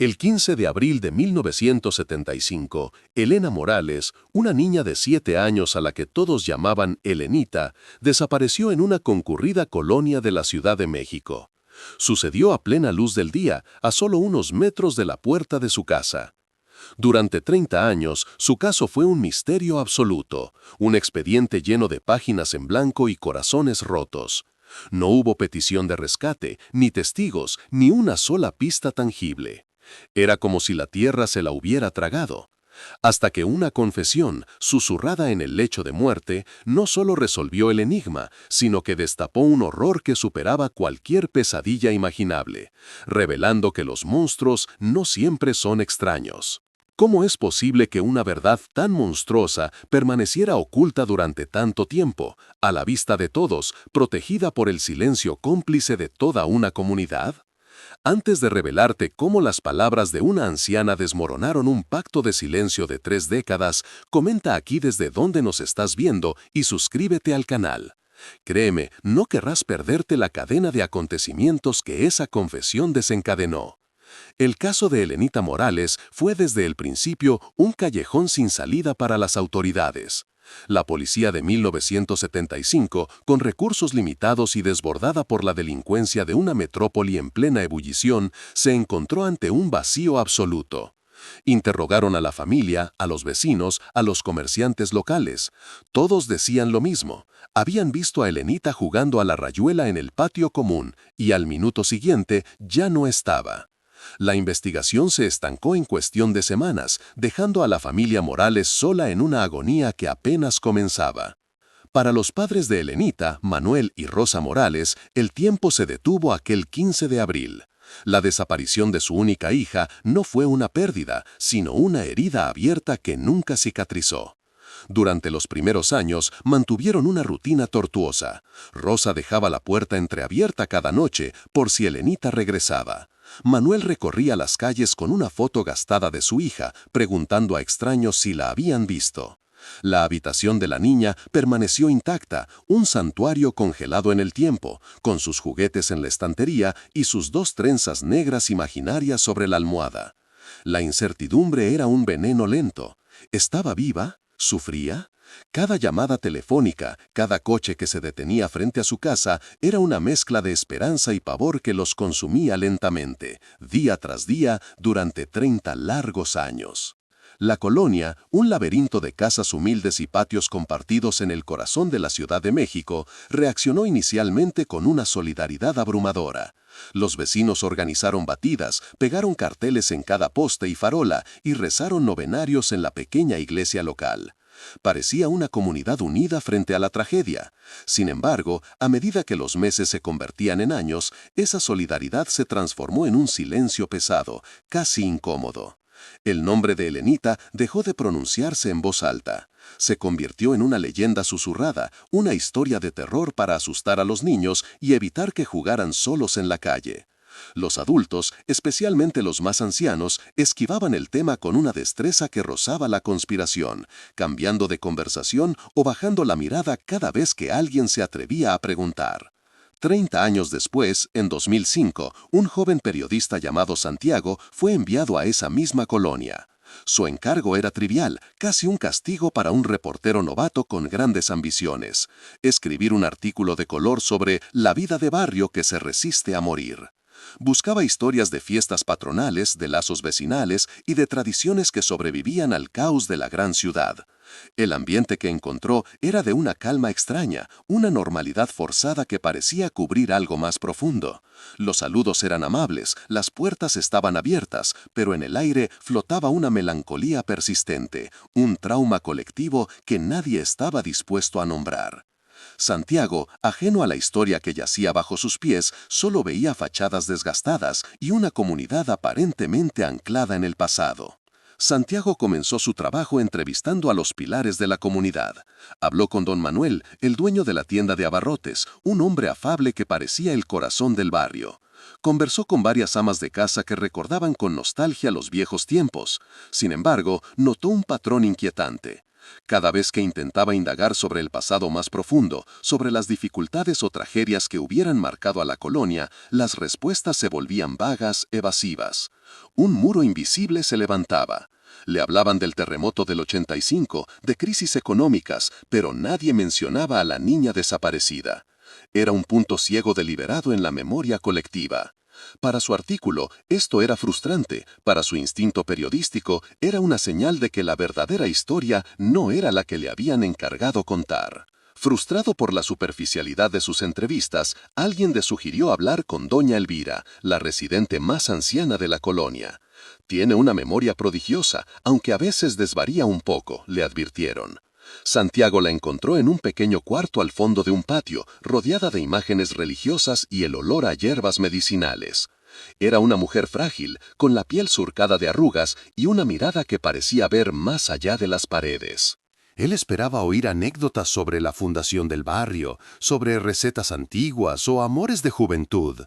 El 15 de abril de 1975, Elena Morales, una niña de 7 años a la que todos llamaban Elenita, desapareció en una concurrida colonia de la Ciudad de México. Sucedió a plena luz del día, a solo unos metros de la puerta de su casa. Durante 30 años, su caso fue un misterio absoluto, un expediente lleno de páginas en blanco y corazones rotos. No hubo petición de rescate, ni testigos, ni una sola pista tangible. Era como si la tierra se la hubiera tragado. Hasta que una confesión, susurrada en el lecho de muerte, no solo resolvió el enigma, sino que destapó un horror que superaba cualquier pesadilla imaginable, revelando que los monstruos no siempre son extraños. ¿Cómo es posible que una verdad tan monstruosa permaneciera oculta durante tanto tiempo, a la vista de todos, protegida por el silencio cómplice de toda una comunidad? Antes de revelarte cómo las palabras de una anciana desmoronaron un pacto de silencio de 3 décadas, comenta aquí desde dónde nos estás viendo y suscríbete al canal. Créeme, no querrás perderte la cadena de acontecimientos que esa confesión desencadenó. El caso de Elenita Morales fue desde el principio un callejón sin salida para las autoridades. La policía de 1975, con recursos limitados y desbordada por la delincuencia de una metrópoli en plena ebullición, se encontró ante un vacío absoluto. Interrogaron a la familia, a los vecinos, a los comerciantes locales. Todos decían lo mismo. Habían visto a Elenita jugando a la rayuela en el patio común y al minuto siguiente ya no estaba. La investigación se estancó en cuestión de semanas, dejando a la familia Morales sola en una agonía que apenas comenzaba. Para los padres de Elenita, Manuel y Rosa Morales, el tiempo se detuvo aquel 15 de abril. La desaparición de su única hija no fue una pérdida, sino una herida abierta que nunca cicatrizó. Durante los primeros años mantuvieron una rutina tortuosa. Rosa dejaba la puerta entreabierta cada noche por si Elenita regresaba. Manuel recorría las calles con una foto gastada de su hija, preguntando a extraños si la habían visto. La habitación de la niña permaneció intacta, un santuario congelado en el tiempo, con sus juguetes en la estantería y sus 2 trenzas negras imaginarias sobre la almohada. La incertidumbre era un veneno lento. ¿Estaba viva? ¿Sufría? Cada llamada telefónica, cada coche que se detenía frente a su casa era una mezcla de esperanza y pavor que los consumía lentamente, día tras día, durante 30 largos años. La colonia, un laberinto de casas humildes y patios compartidos en el corazón de la Ciudad de México, reaccionó inicialmente con una solidaridad abrumadora. Los vecinos organizaron batidas, pegaron carteles en cada poste y farola y rezaron novenarios en la pequeña iglesia local. Parecía una comunidad unida frente a la tragedia. Sin embargo, a medida que los meses se convertían en años, esa solidaridad se transformó en un silencio pesado, casi incómodo. El nombre de Elenita dejó de pronunciarse en voz alta. Se convirtió en una leyenda susurrada, una historia de terror para asustar a los niños y evitar que jugaran solos en la calle. Los adultos, especialmente los más ancianos, esquivaban el tema con una destreza que rozaba la conspiración, cambiando de conversación o bajando la mirada cada vez que alguien se atrevía a preguntar. 30 años después, en 2005, un joven periodista llamado Santiago fue enviado a esa misma colonia. Su encargo era trivial, casi un castigo para un reportero novato con grandes ambiciones: escribir un artículo de color sobre la vida de barrio que se resiste a morir. Buscaba historias de fiestas patronales, de lazos vecinales y de tradiciones que sobrevivían al caos de la gran ciudad. El ambiente que encontró era de una calma extraña, una normalidad forzada que parecía cubrir algo más profundo. Los saludos eran amables, las puertas estaban abiertas, pero en el aire flotaba una melancolía persistente, un trauma colectivo que nadie estaba dispuesto a nombrar. Santiago, ajeno a la historia que yacía bajo sus pies, solo veía fachadas desgastadas y una comunidad aparentemente anclada en el pasado. Santiago comenzó su trabajo entrevistando a los pilares de la comunidad. Habló con don Manuel, el dueño de la tienda de abarrotes, un hombre afable que parecía el corazón del barrio. Conversó con varias amas de casa que recordaban con nostalgia los viejos tiempos. Sin embargo, notó un patrón inquietante. Cada vez que intentaba indagar sobre el pasado más profundo, sobre las dificultades o tragedias que hubieran marcado a la colonia, las respuestas se volvían vagas, evasivas. Un muro invisible se levantaba. Le hablaban del terremoto del 85, de crisis económicas, pero nadie mencionaba a la niña desaparecida. Era un punto ciego deliberado en la memoria colectiva. Para su artículo, esto era frustrante. Para su instinto periodístico, era una señal de que la verdadera historia no era la que le habían encargado contar. Frustrado por la superficialidad de sus entrevistas, alguien le sugirió hablar con doña Elvira, la residente más anciana de la colonia. Tiene una memoria prodigiosa, aunque a veces desvaría un poco, le advirtieron. Santiago la encontró en un pequeño cuarto al fondo de un patio, rodeada de imágenes religiosas y el olor a hierbas medicinales. Era una mujer frágil, con la piel surcada de arrugas y una mirada que parecía ver más allá de las paredes. Él esperaba oír anécdotas sobre la fundación del barrio, sobre recetas antiguas o amores de juventud.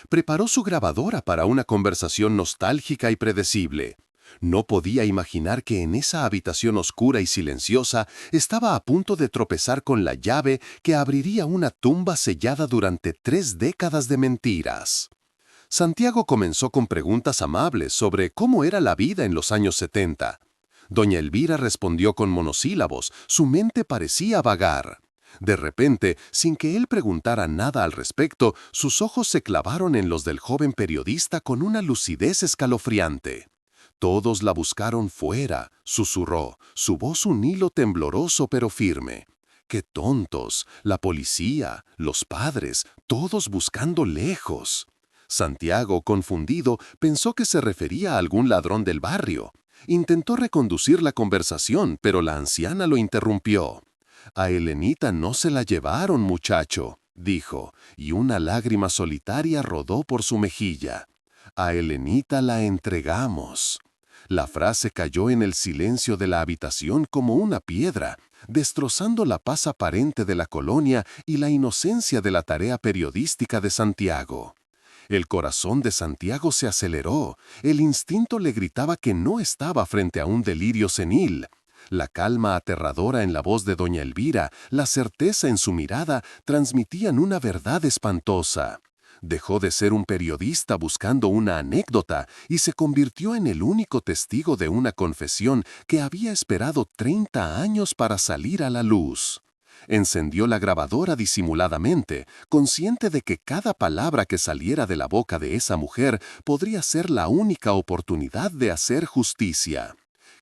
Preparó su grabadora para una conversación nostálgica y predecible. No podía imaginar que en esa habitación oscura y silenciosa estaba a punto de tropezar con la llave que abriría una tumba sellada durante 3 décadas de mentiras. Santiago comenzó con preguntas amables sobre cómo era la vida en los años 70. Doña Elvira respondió con monosílabos, su mente parecía vagar. De repente, sin que él preguntara nada al respecto, sus ojos se clavaron en los del joven periodista con una lucidez escalofriante. Todos la buscaron fuera, susurró, su voz un hilo tembloroso pero firme. ¡Qué tontos! La policía, los padres, todos buscando lejos. Santiago, confundido, pensó que se refería a algún ladrón del barrio. Intentó reconducir la conversación, pero la anciana lo interrumpió. «A Helenita no se la llevaron, muchacho», dijo, y una lágrima solitaria rodó por su mejilla. «A Helenita la entregamos». La frase cayó en el silencio de la habitación como una piedra, destrozando la paz aparente de la colonia y la inocencia de la tarea periodística de Santiago. El corazón de Santiago se aceleró. El instinto le gritaba que no estaba frente a un delirio senil. La calma aterradora en la voz de doña Elvira, la certeza en su mirada, transmitían una verdad espantosa. Dejó de ser un periodista buscando una anécdota y se convirtió en el único testigo de una confesión que había esperado 30 años para salir a la luz. Encendió la grabadora disimuladamente, consciente de que cada palabra que saliera de la boca de esa mujer podría ser la única oportunidad de hacer justicia.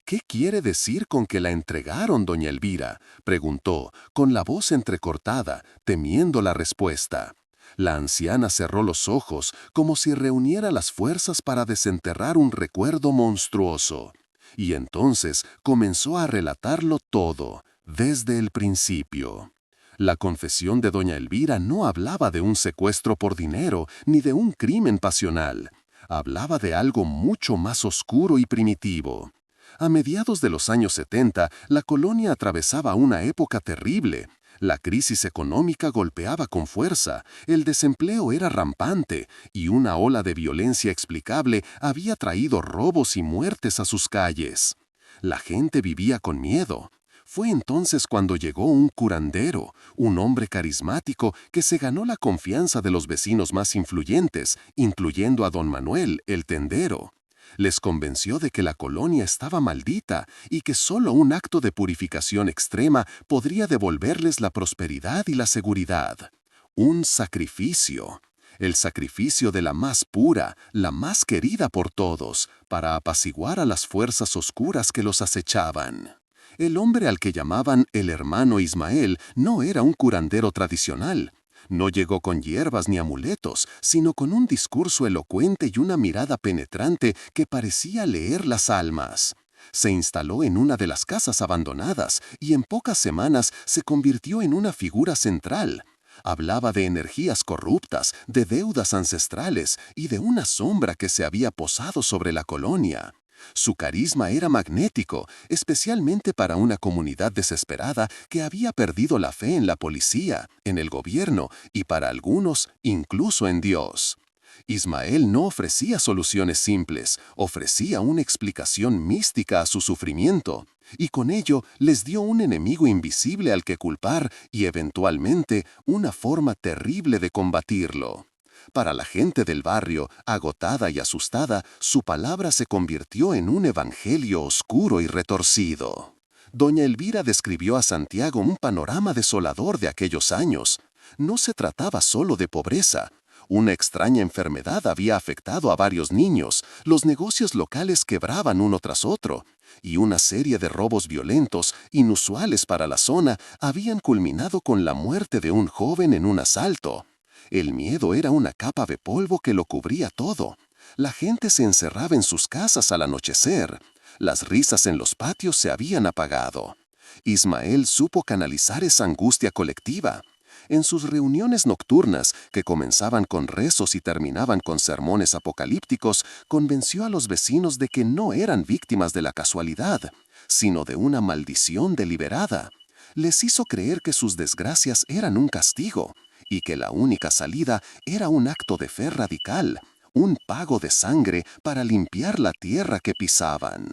«¿Qué quiere decir con que la entregaron, doña Elvira?», preguntó, con la voz entrecortada, temiendo la respuesta. La anciana cerró los ojos, como si reuniera las fuerzas para desenterrar un recuerdo monstruoso. Y entonces comenzó a relatarlo todo, desde el principio. La confesión de doña Elvira no hablaba de un secuestro por dinero ni de un crimen pasional. Hablaba de algo mucho más oscuro y primitivo. A mediados de los años 70, la colonia atravesaba una época terrible. La crisis económica golpeaba con fuerza, el desempleo era rampante y una ola de violencia explicable había traído robos y muertes a sus calles. La gente vivía con miedo. Fue entonces cuando llegó un curandero, un hombre carismático que se ganó la confianza de los vecinos más influyentes, incluyendo a don Manuel, el tendero. Les convenció de que la colonia estaba maldita y que solo un acto de purificación extrema podría devolverles la prosperidad y la seguridad. Un sacrificio. El sacrificio de la más pura, la más querida por todos, para apaciguar a las fuerzas oscuras que los acechaban. El hombre al que llamaban el hermano Ismael no era un curandero tradicional. No llegó con hierbas ni amuletos, sino con un discurso elocuente y una mirada penetrante que parecía leer las almas. Se instaló en una de las casas abandonadas y en pocas semanas se convirtió en una figura central. Hablaba de energías corruptas, de deudas ancestrales y de una sombra que se había posado sobre la colonia. Su carisma era magnético, especialmente para una comunidad desesperada que había perdido la fe en la policía, en el gobierno y para algunos, incluso en Dios. Ismael no ofrecía soluciones simples, ofrecía una explicación mística a su sufrimiento, y con ello les dio un enemigo invisible al que culpar y eventualmente una forma terrible de combatirlo. Para la gente del barrio, agotada y asustada, su palabra se convirtió en un evangelio oscuro y retorcido. Doña Elvira describió a Santiago un panorama desolador de aquellos años. No se trataba solo de pobreza. Una extraña enfermedad había afectado a varios niños, los negocios locales quebraban uno tras otro, y una serie de robos violentos, inusuales para la zona, habían culminado con la muerte de un joven en un asalto. El miedo era una capa de polvo que lo cubría todo. La gente se encerraba en sus casas al anochecer. Las risas en los patios se habían apagado. Ismael supo canalizar esa angustia colectiva. En sus reuniones nocturnas, que comenzaban con rezos y terminaban con sermones apocalípticos, convenció a los vecinos de que no eran víctimas de la casualidad, sino de una maldición deliberada. Les hizo creer que sus desgracias eran un castigo, y que la única salida era un acto de fe radical, un pago de sangre para limpiar la tierra que pisaban.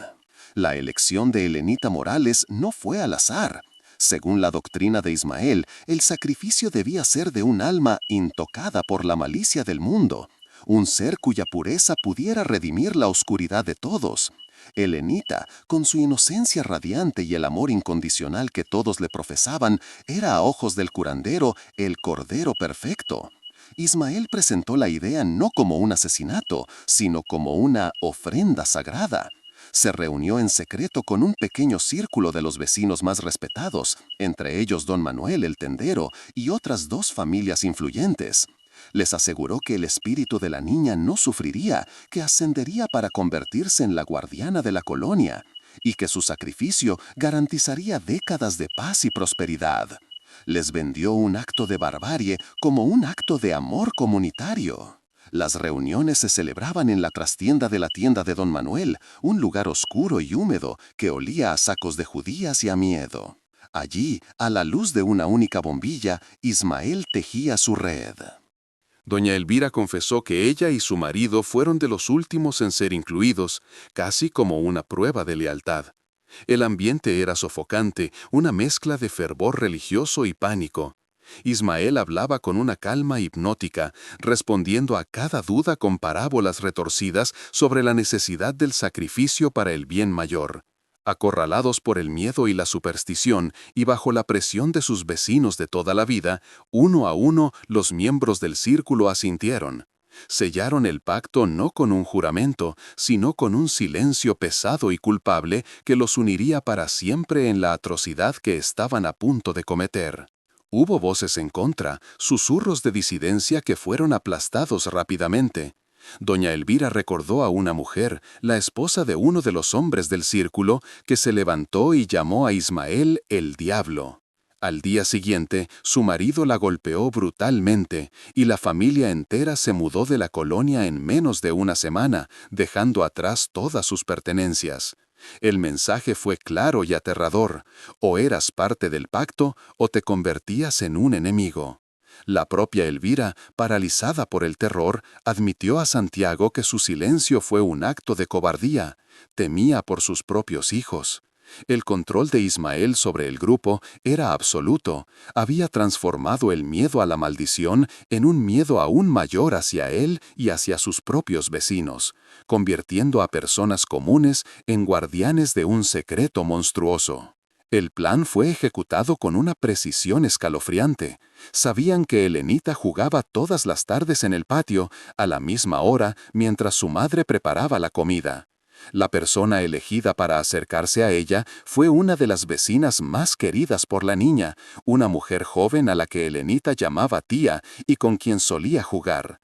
La elección de Helenita Morales no fue al azar. Según la doctrina de Ismael, el sacrificio debía ser de un alma intocada por la malicia del mundo, un ser cuya pureza pudiera redimir la oscuridad de todos. Helenita, con su inocencia radiante y el amor incondicional que todos le profesaban, era a ojos del curandero el cordero perfecto. Ismael presentó la idea no como un asesinato, sino como una ofrenda sagrada. Se reunió en secreto con un pequeño círculo de los vecinos más respetados, entre ellos don Manuel el tendero y otras 2 familias influyentes. Les aseguró que el espíritu de la niña no sufriría, que ascendería para convertirse en la guardiana de la colonia, y que su sacrificio garantizaría décadas de paz y prosperidad. Les vendió un acto de barbarie como un acto de amor comunitario. Las reuniones se celebraban en la trastienda de la tienda de don Manuel, un lugar oscuro y húmedo que olía a sacos de judías y a miedo. Allí, a la luz de una única bombilla, Ismael tejía su red. Doña Elvira confesó que ella y su marido fueron de los últimos en ser incluidos, casi como una prueba de lealtad. El ambiente era sofocante, una mezcla de fervor religioso y pánico. Ismael hablaba con una calma hipnótica, respondiendo a cada duda con parábolas retorcidas sobre la necesidad del sacrificio para el bien mayor. Acorralados por el miedo y la superstición y bajo la presión de sus vecinos de toda la vida, uno a uno los miembros del círculo asintieron. Sellaron el pacto no con un juramento, sino con un silencio pesado y culpable que los uniría para siempre en la atrocidad que estaban a punto de cometer. Hubo voces en contra, susurros de disidencia que fueron aplastados rápidamente. Doña Elvira recordó a una mujer, la esposa de uno de los hombres del círculo, que se levantó y llamó a Ismael el diablo. Al día siguiente, su marido la golpeó brutalmente y la familia entera se mudó de la colonia en menos de una semana, dejando atrás todas sus pertenencias. El mensaje fue claro y aterrador: o eras parte del pacto o te convertías en un enemigo. La propia Elvira, paralizada por el terror, admitió a Santiago que su silencio fue un acto de cobardía. Temía por sus propios hijos. El control de Ismael sobre el grupo era absoluto. Había transformado el miedo a la maldición en un miedo aún mayor hacia él y hacia sus propios vecinos, convirtiendo a personas comunes en guardianes de un secreto monstruoso. El plan fue ejecutado con una precisión escalofriante. Sabían que Helenita jugaba todas las tardes en el patio, a la misma hora, mientras su madre preparaba la comida. La persona elegida para acercarse a ella fue una de las vecinas más queridas por la niña, una mujer joven a la que Helenita llamaba tía y con quien solía jugar.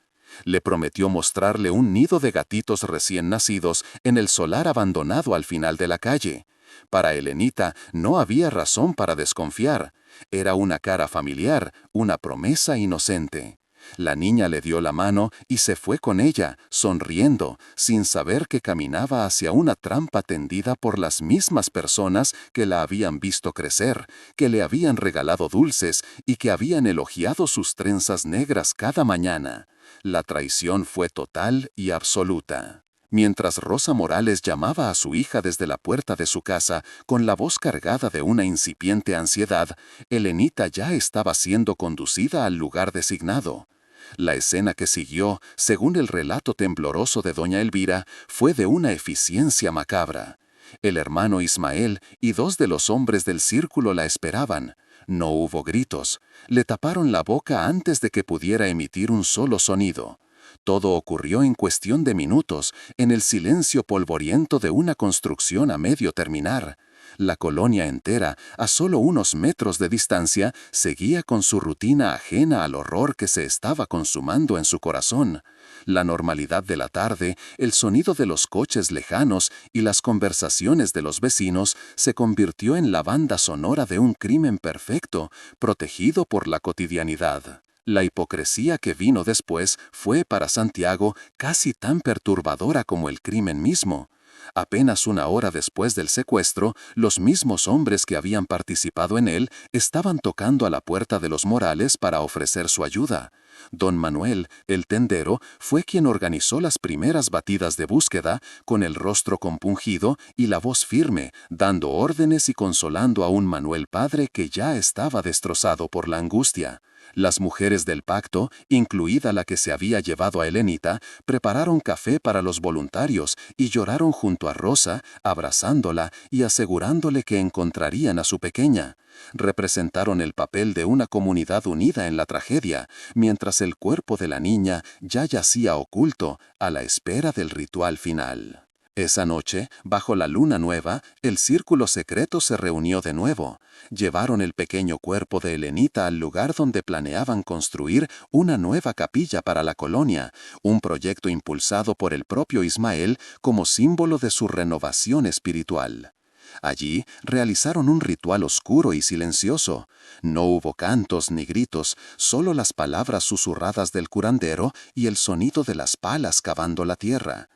Le prometió mostrarle un nido de gatitos recién nacidos en el solar abandonado al final de la calle. Para Helenita no había razón para desconfiar. Era una cara familiar, una promesa inocente. La niña le dio la mano y se fue con ella, sonriendo, sin saber que caminaba hacia una trampa tendida por las mismas personas que la habían visto crecer, que le habían regalado dulces y que habían elogiado sus trenzas negras cada mañana. La traición fue total y absoluta. Mientras Rosa Morales llamaba a su hija desde la puerta de su casa, con la voz cargada de una incipiente ansiedad, Helenita ya estaba siendo conducida al lugar designado. La escena que siguió, según el relato tembloroso de doña Elvira, fue de una eficiencia macabra. El hermano Ismael y 2 de los hombres del círculo la esperaban. No hubo gritos. Le taparon la boca antes de que pudiera emitir un solo sonido. Todo ocurrió en cuestión de minutos, en el silencio polvoriento de una construcción a medio terminar. La colonia entera, a solo unos metros de distancia, seguía con su rutina ajena al horror que se estaba consumando en su corazón. La normalidad de la tarde, el sonido de los coches lejanos y las conversaciones de los vecinos se convirtió en la banda sonora de un crimen perfecto, protegido por la cotidianidad. La hipocresía que vino después fue para Santiago casi tan perturbadora como el crimen mismo. Apenas una hora después del secuestro, los mismos hombres que habían participado en él estaban tocando a la puerta de los Morales para ofrecer su ayuda. Don Manuel, el tendero, fue quien organizó las primeras batidas de búsqueda, con el rostro compungido y la voz firme, dando órdenes y consolando a un Manuel padre que ya estaba destrozado por la angustia. Las mujeres del pacto, incluida la que se había llevado a Elenita, prepararon café para los voluntarios y lloraron junto a Rosa, abrazándola y asegurándole que encontrarían a su pequeña. Representaron el papel de una comunidad unida en la tragedia, mientras el cuerpo de la niña ya yacía oculto a la espera del ritual final. Esa noche, bajo la luna nueva, el círculo secreto se reunió de nuevo. Llevaron el pequeño cuerpo de Elenita al lugar donde planeaban construir una nueva capilla para la colonia, un proyecto impulsado por el propio Ismael como símbolo de su renovación espiritual. Allí realizaron un ritual oscuro y silencioso. No hubo cantos ni gritos, solo las palabras susurradas del curandero y el sonido de las palas cavando la tierra.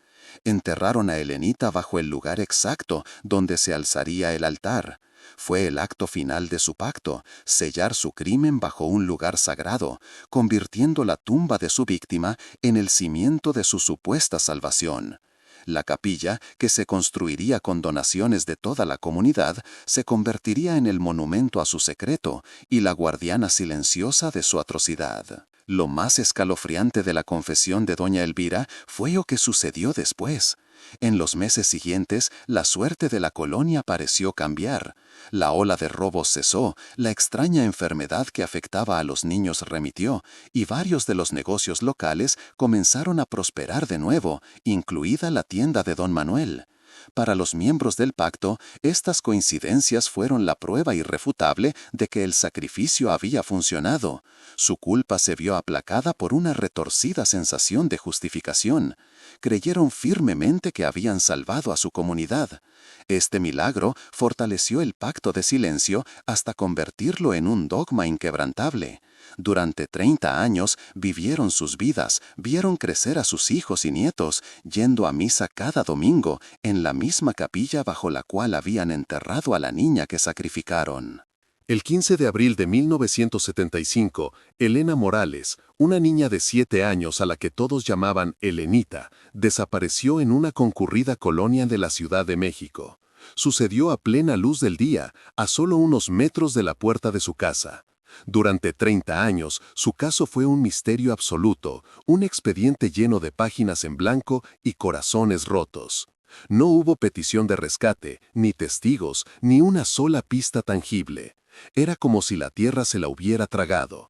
Enterraron a Elenita bajo el lugar exacto donde se alzaría el altar. Fue el acto final de su pacto, sellar su crimen bajo un lugar sagrado, convirtiendo la tumba de su víctima en el cimiento de su supuesta salvación. La capilla, que se construiría con donaciones de toda la comunidad, se convertiría en el monumento a su secreto y la guardiana silenciosa de su atrocidad. Lo más escalofriante de la confesión de doña Elvira fue lo que sucedió después. En los meses siguientes, la suerte de la colonia pareció cambiar. La ola de robos cesó, la extraña enfermedad que afectaba a los niños remitió, y varios de los negocios locales comenzaron a prosperar de nuevo, incluida la tienda de don Manuel. Para los miembros del pacto, estas coincidencias fueron la prueba irrefutable de que el sacrificio había funcionado. Su culpa se vio aplacada por una retorcida sensación de justificación. Creyeron firmemente que habían salvado a su comunidad. Este milagro fortaleció el pacto de silencio hasta convertirlo en un dogma inquebrantable. Durante 30 años vivieron sus vidas, vieron crecer a sus hijos y nietos, yendo a misa cada domingo en la misma capilla bajo la cual habían enterrado a la niña que sacrificaron. El 15 de abril de 1975, Elena Morales, una niña de 7 años a la que todos llamaban Elenita, desapareció en una concurrida colonia de la Ciudad de México. Sucedió a plena luz del día, a solo unos metros de la puerta de su casa. Durante 30 años, su caso fue un misterio absoluto, un expediente lleno de páginas en blanco y corazones rotos. No hubo petición de rescate, ni testigos, ni una sola pista tangible. Era como si la tierra se la hubiera tragado.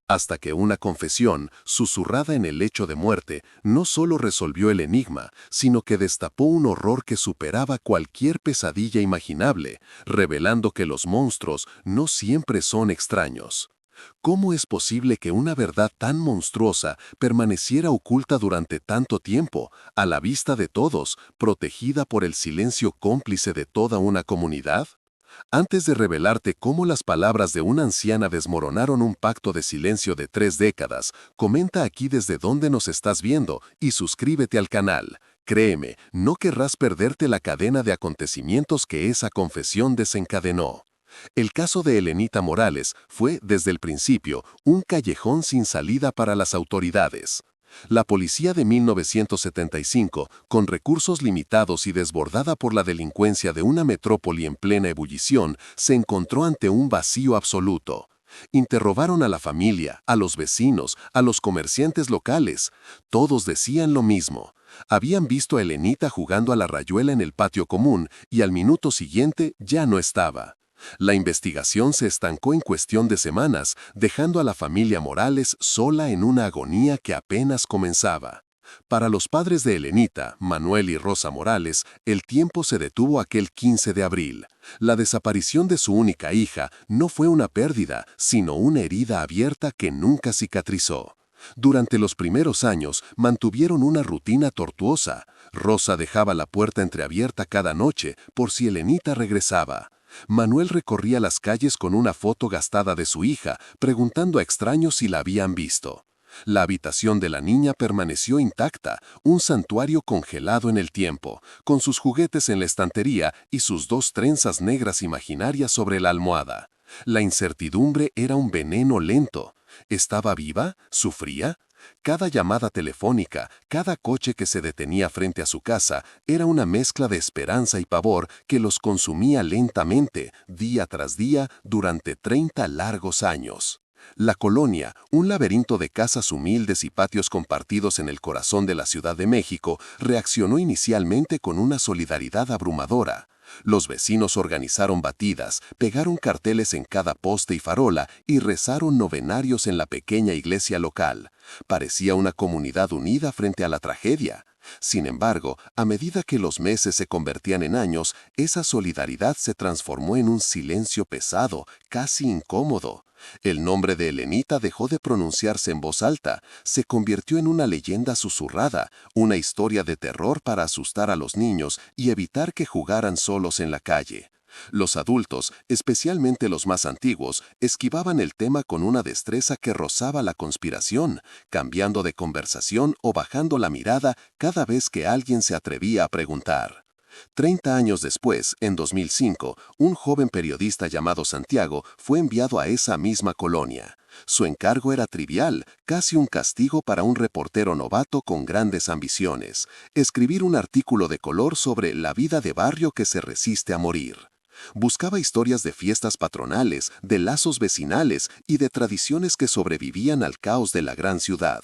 Hasta que una confesión, susurrada en el lecho de muerte, no solo resolvió el enigma, sino que destapó un horror que superaba cualquier pesadilla imaginable, revelando que los monstruos no siempre son extraños. ¿Cómo es posible que una verdad tan monstruosa permaneciera oculta durante tanto tiempo, a la vista de todos, protegida por el silencio cómplice de toda una comunidad? Antes de revelarte cómo las palabras de una anciana desmoronaron un pacto de silencio de 3 décadas, comenta aquí desde dónde nos estás viendo y suscríbete al canal. Créeme, no querrás perderte la cadena de acontecimientos que esa confesión desencadenó. El caso de Elenita Morales fue, desde el principio, un callejón sin salida para las autoridades. La policía de 1975, con recursos limitados y desbordada por la delincuencia de una metrópoli en plena ebullición, se encontró ante un vacío absoluto. Interrogaron a la familia, a los vecinos, a los comerciantes locales. Todos decían lo mismo. Habían visto a Elenita jugando a la rayuela en el patio común y al minuto siguiente ya no estaba. La investigación se estancó en cuestión de semanas, dejando a la familia Morales sola en una agonía que apenas comenzaba. Para los padres de Elenita, Manuel y Rosa Morales, el tiempo se detuvo aquel 15 de abril. La desaparición de su única hija no fue una pérdida, sino una herida abierta que nunca cicatrizó. Durante los primeros años mantuvieron una rutina tortuosa. Rosa dejaba la puerta entreabierta cada noche por si Elenita regresaba. Manuel recorría las calles con una foto gastada de su hija, preguntando a extraños si la habían visto. La habitación de la niña permaneció intacta, un santuario congelado en el tiempo, con sus juguetes en la estantería y sus 2 trenzas negras imaginarias sobre la almohada. La incertidumbre era un veneno lento. ¿Estaba viva? ¿Sufría? Cada llamada telefónica, cada coche que se detenía frente a su casa, era una mezcla de esperanza y pavor que los consumía lentamente, día tras día, durante 30 largos años. La colonia, un laberinto de casas humildes y patios compartidos en el corazón de la Ciudad de México, reaccionó inicialmente con una solidaridad abrumadora. Los vecinos organizaron batidas, pegaron carteles en cada poste y farola y rezaron novenarios en la pequeña iglesia local. Parecía una comunidad unida frente a la tragedia. Sin embargo, a medida que los meses se convertían en años, esa solidaridad se transformó en un silencio pesado, casi incómodo. El nombre de Elenita dejó de pronunciarse en voz alta, se convirtió en una leyenda susurrada, una historia de terror para asustar a los niños y evitar que jugaran solos en la calle. Los adultos, especialmente los más antiguos, esquivaban el tema con una destreza que rozaba la conspiración, cambiando de conversación o bajando la mirada cada vez que alguien se atrevía a preguntar. 30 años después, en 2005, un joven periodista llamado Santiago fue enviado a esa misma colonia. Su encargo era trivial, casi un castigo para un reportero novato con grandes ambiciones: escribir un artículo de color sobre la vida de barrio que se resiste a morir. Buscaba historias de fiestas patronales, de lazos vecinales y de tradiciones que sobrevivían al caos de la gran ciudad.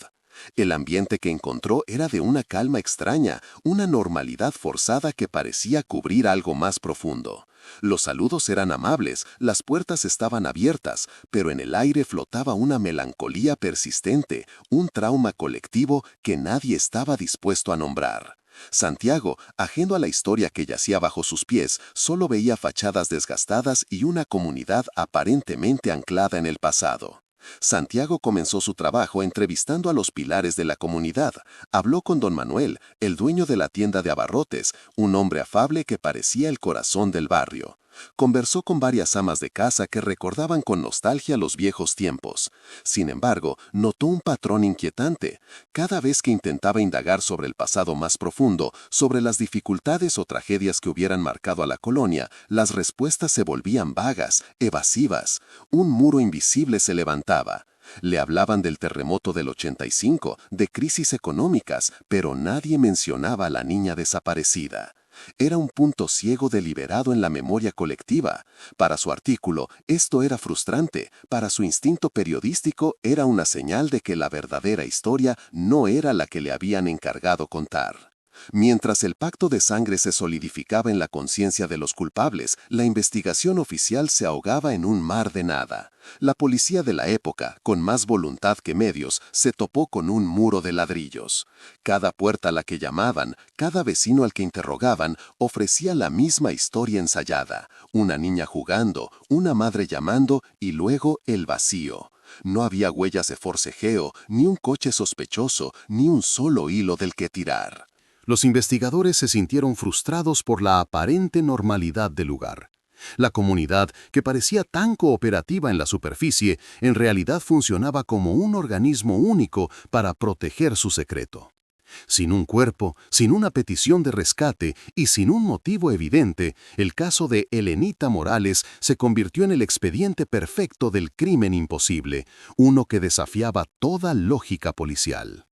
El ambiente que encontró era de una calma extraña, una normalidad forzada que parecía cubrir algo más profundo. Los saludos eran amables, las puertas estaban abiertas, pero en el aire flotaba una melancolía persistente, un trauma colectivo que nadie estaba dispuesto a nombrar. Santiago, ajeno a la historia que yacía bajo sus pies, solo veía fachadas desgastadas y una comunidad aparentemente anclada en el pasado. Santiago comenzó su trabajo entrevistando a los pilares de la comunidad. Habló con don Manuel, el dueño de la tienda de abarrotes, un hombre afable que parecía el corazón del barrio. Conversó con varias amas de casa que recordaban con nostalgia los viejos tiempos. Sin embargo, notó un patrón inquietante. Cada vez que intentaba indagar sobre el pasado más profundo, sobre las dificultades o tragedias que hubieran marcado a la colonia, las respuestas se volvían vagas, evasivas. Un muro invisible se levantaba. Le hablaban del terremoto del 85, de crisis económicas, pero nadie mencionaba a la niña desaparecida. Era un punto ciego deliberado en la memoria colectiva. Para su artículo, esto era frustrante. Para su instinto periodístico, era una señal de que la verdadera historia no era la que le habían encargado contar. Mientras el pacto de sangre se solidificaba en la conciencia de los culpables, la investigación oficial se ahogaba en un mar de nada. La policía de la época, con más voluntad que medios, se topó con un muro de ladrillos. Cada puerta a la que llamaban, cada vecino al que interrogaban, ofrecía la misma historia ensayada: una niña jugando, una madre llamando y luego el vacío. No había huellas de forcejeo, ni un coche sospechoso, ni un solo hilo del que tirar. Los investigadores se sintieron frustrados por la aparente normalidad del lugar. La comunidad, que parecía tan cooperativa en la superficie, en realidad funcionaba como un organismo único para proteger su secreto. Sin un cuerpo, sin una petición de rescate y sin un motivo evidente, el caso de Elenita Morales se convirtió en el expediente perfecto del crimen imposible, uno que desafiaba toda lógica policial.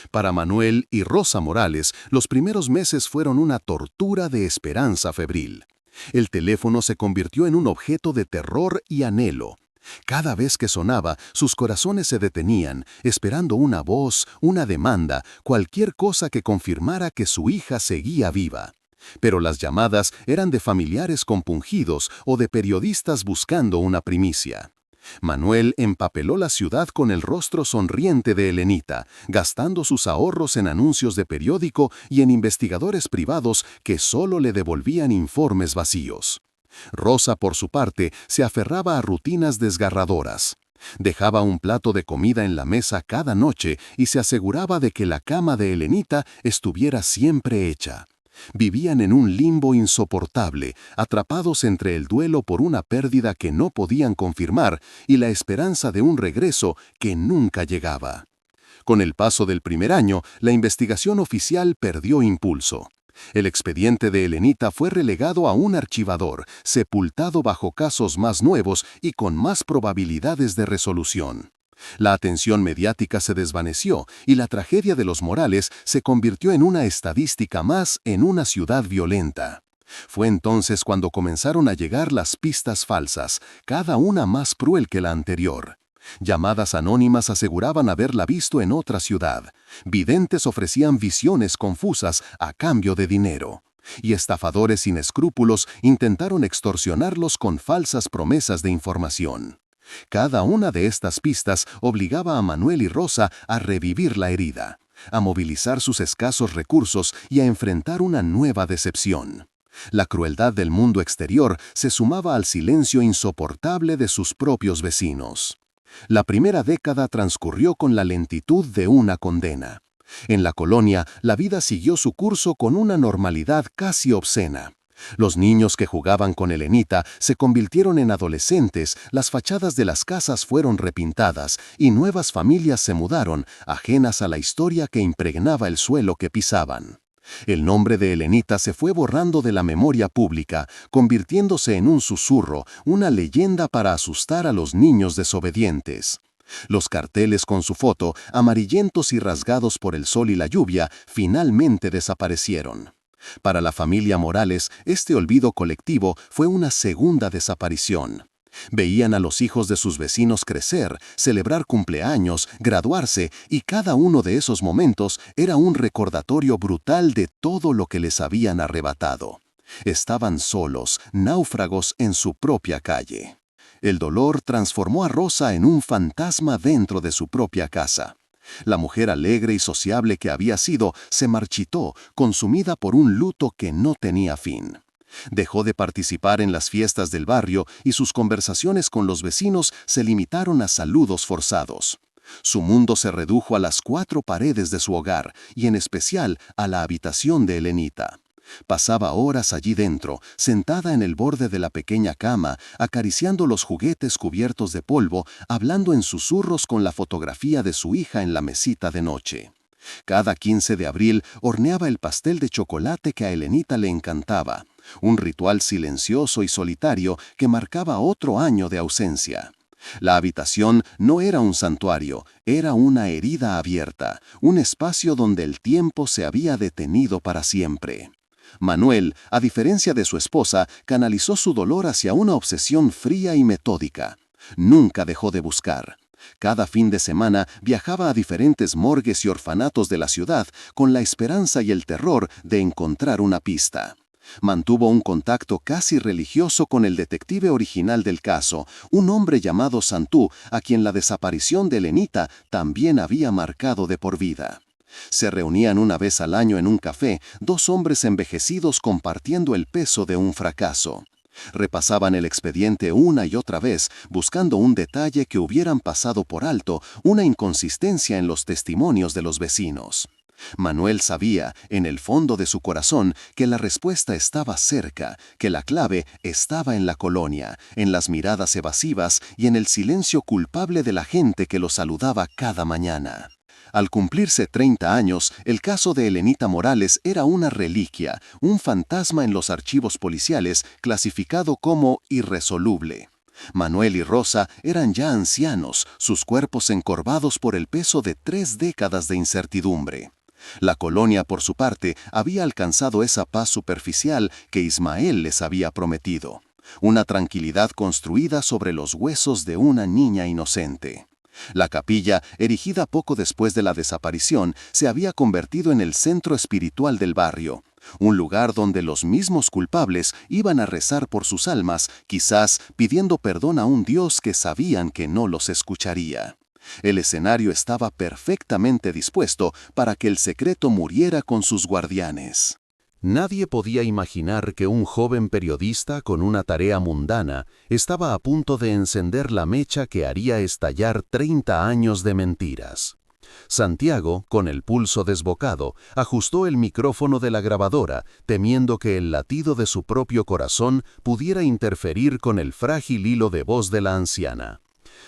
Para Manuel y Rosa Morales, los primeros meses fueron una tortura de esperanza febril. El teléfono se convirtió en un objeto de terror y anhelo. Cada vez que sonaba, sus corazones se detenían, esperando una voz, una demanda, cualquier cosa que confirmara que su hija seguía viva. Pero las llamadas eran de familiares compungidos o de periodistas buscando una primicia. Manuel empapeló la ciudad con el rostro sonriente de Elenita, gastando sus ahorros en anuncios de periódico y en investigadores privados que solo le devolvían informes vacíos. Rosa, por su parte, se aferraba a rutinas desgarradoras. Dejaba un plato de comida en la mesa cada noche y se aseguraba de que la cama de Elenita estuviera siempre hecha. Vivían en un limbo insoportable, atrapados entre el duelo por una pérdida que no podían confirmar y la esperanza de un regreso que nunca llegaba. Con el paso del primer año, la investigación oficial perdió impulso. El expediente de Elenita fue relegado a un archivador, sepultado bajo casos más nuevos y con más probabilidades de resolución. La atención mediática se desvaneció y la tragedia de los Morales se convirtió en una estadística más en una ciudad violenta. Fue entonces cuando comenzaron a llegar las pistas falsas, cada una más cruel que la anterior. Llamadas anónimas aseguraban haberla visto en otra ciudad. Videntes ofrecían visiones confusas a cambio de dinero. Y estafadores sin escrúpulos intentaron extorsionarlos con falsas promesas de información. Cada una de estas pistas obligaba a Manuel y Rosa a revivir la herida, a movilizar sus escasos recursos y a enfrentar una nueva decepción. La crueldad del mundo exterior se sumaba al silencio insoportable de sus propios vecinos. La primera década transcurrió con la lentitud de una condena. En la colonia, la vida siguió su curso con una normalidad casi obscena. Los niños que jugaban con Elenita se convirtieron en adolescentes, las fachadas de las casas fueron repintadas y nuevas familias se mudaron, ajenas a la historia que impregnaba el suelo que pisaban. El nombre de Elenita se fue borrando de la memoria pública, convirtiéndose en un susurro, una leyenda para asustar a los niños desobedientes. Los carteles con su foto, amarillentos y rasgados por el sol y la lluvia, finalmente desaparecieron. Para la familia Morales, este olvido colectivo fue una segunda desaparición. Veían a los hijos de sus vecinos crecer, celebrar cumpleaños, graduarse, y cada uno de esos momentos era un recordatorio brutal de todo lo que les habían arrebatado. Estaban solos, náufragos en su propia calle. El dolor transformó a Rosa en un fantasma dentro de su propia casa. La mujer alegre y sociable que había sido se marchitó, consumida por un luto que no tenía fin. Dejó de participar en las fiestas del barrio y sus conversaciones con los vecinos se limitaron a saludos forzados. Su mundo se redujo a las 4 paredes de su hogar y en especial a la habitación de Elenita. Pasaba horas allí dentro, sentada en el borde de la pequeña cama, acariciando los juguetes cubiertos de polvo, hablando en susurros con la fotografía de su hija en la mesita de noche. Cada 15 de abril horneaba el pastel de chocolate que a Elenita le encantaba, un ritual silencioso y solitario que marcaba otro año de ausencia. La habitación no era un santuario, era una herida abierta, un espacio donde el tiempo se había detenido para siempre. Manuel, a diferencia de su esposa, canalizó su dolor hacia una obsesión fría y metódica. Nunca dejó de buscar. Cada fin de semana viajaba a diferentes morgues y orfanatos de la ciudad con la esperanza y el terror de encontrar una pista. Mantuvo un contacto casi religioso con el detective original del caso, un hombre llamado Santú, a quien la desaparición de Elenita también había marcado de por vida. Se reunían una vez al año en un café, 2 hombres envejecidos compartiendo el peso de un fracaso. Repasaban el expediente una y otra vez, buscando un detalle que hubieran pasado por alto, una inconsistencia en los testimonios de los vecinos. Manuel sabía, en el fondo de su corazón, que la respuesta estaba cerca, que la clave estaba en la colonia, en las miradas evasivas y en el silencio culpable de la gente que lo saludaba cada mañana. Al cumplirse 30 años, el caso de Elenita Morales era una reliquia, un fantasma en los archivos policiales clasificado como irresoluble. Manuel y Rosa eran ya ancianos, sus cuerpos encorvados por el peso de 3 décadas de incertidumbre. La colonia, por su parte, había alcanzado esa paz superficial que Ismael les había prometido. una tranquilidad construida sobre los huesos de una niña inocente. La capilla, erigida poco después de la desaparición, se había convertido en el centro espiritual del barrio, un lugar donde los mismos culpables iban a rezar por sus almas, quizás pidiendo perdón a un Dios que sabían que no los escucharía. El escenario estaba perfectamente dispuesto para que el secreto muriera con sus guardianes. Nadie podía imaginar que un joven periodista con una tarea mundana estaba a punto de encender la mecha que haría estallar 30 años de mentiras. Santiago, con el pulso desbocado, ajustó el micrófono de la grabadora, temiendo que el latido de su propio corazón pudiera interferir con el frágil hilo de voz de la anciana.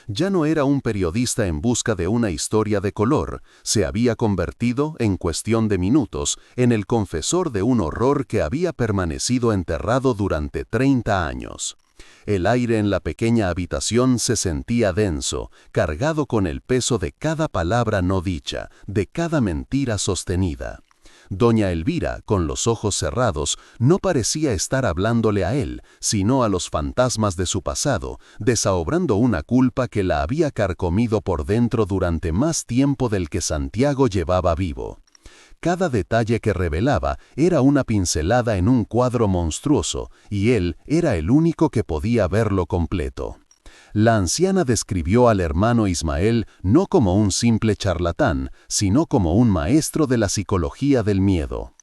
Ya no era un periodista en busca de una historia de color, se había convertido, en cuestión de minutos, en el confesor de un horror que había permanecido enterrado durante 30 años. El aire en la pequeña habitación se sentía denso, cargado con el peso de cada palabra no dicha, de cada mentira sostenida. Doña Elvira, con los ojos cerrados, no parecía estar hablándole a él, sino a los fantasmas de su pasado, desahobrando una culpa que la había carcomido por dentro durante más tiempo del que Santiago llevaba vivo. Cada detalle que revelaba era una pincelada en un cuadro monstruoso, y él era el único que podía verlo completo. La anciana describió al hermano Ismael no como un simple charlatán, sino como un maestro de la psicología del miedo.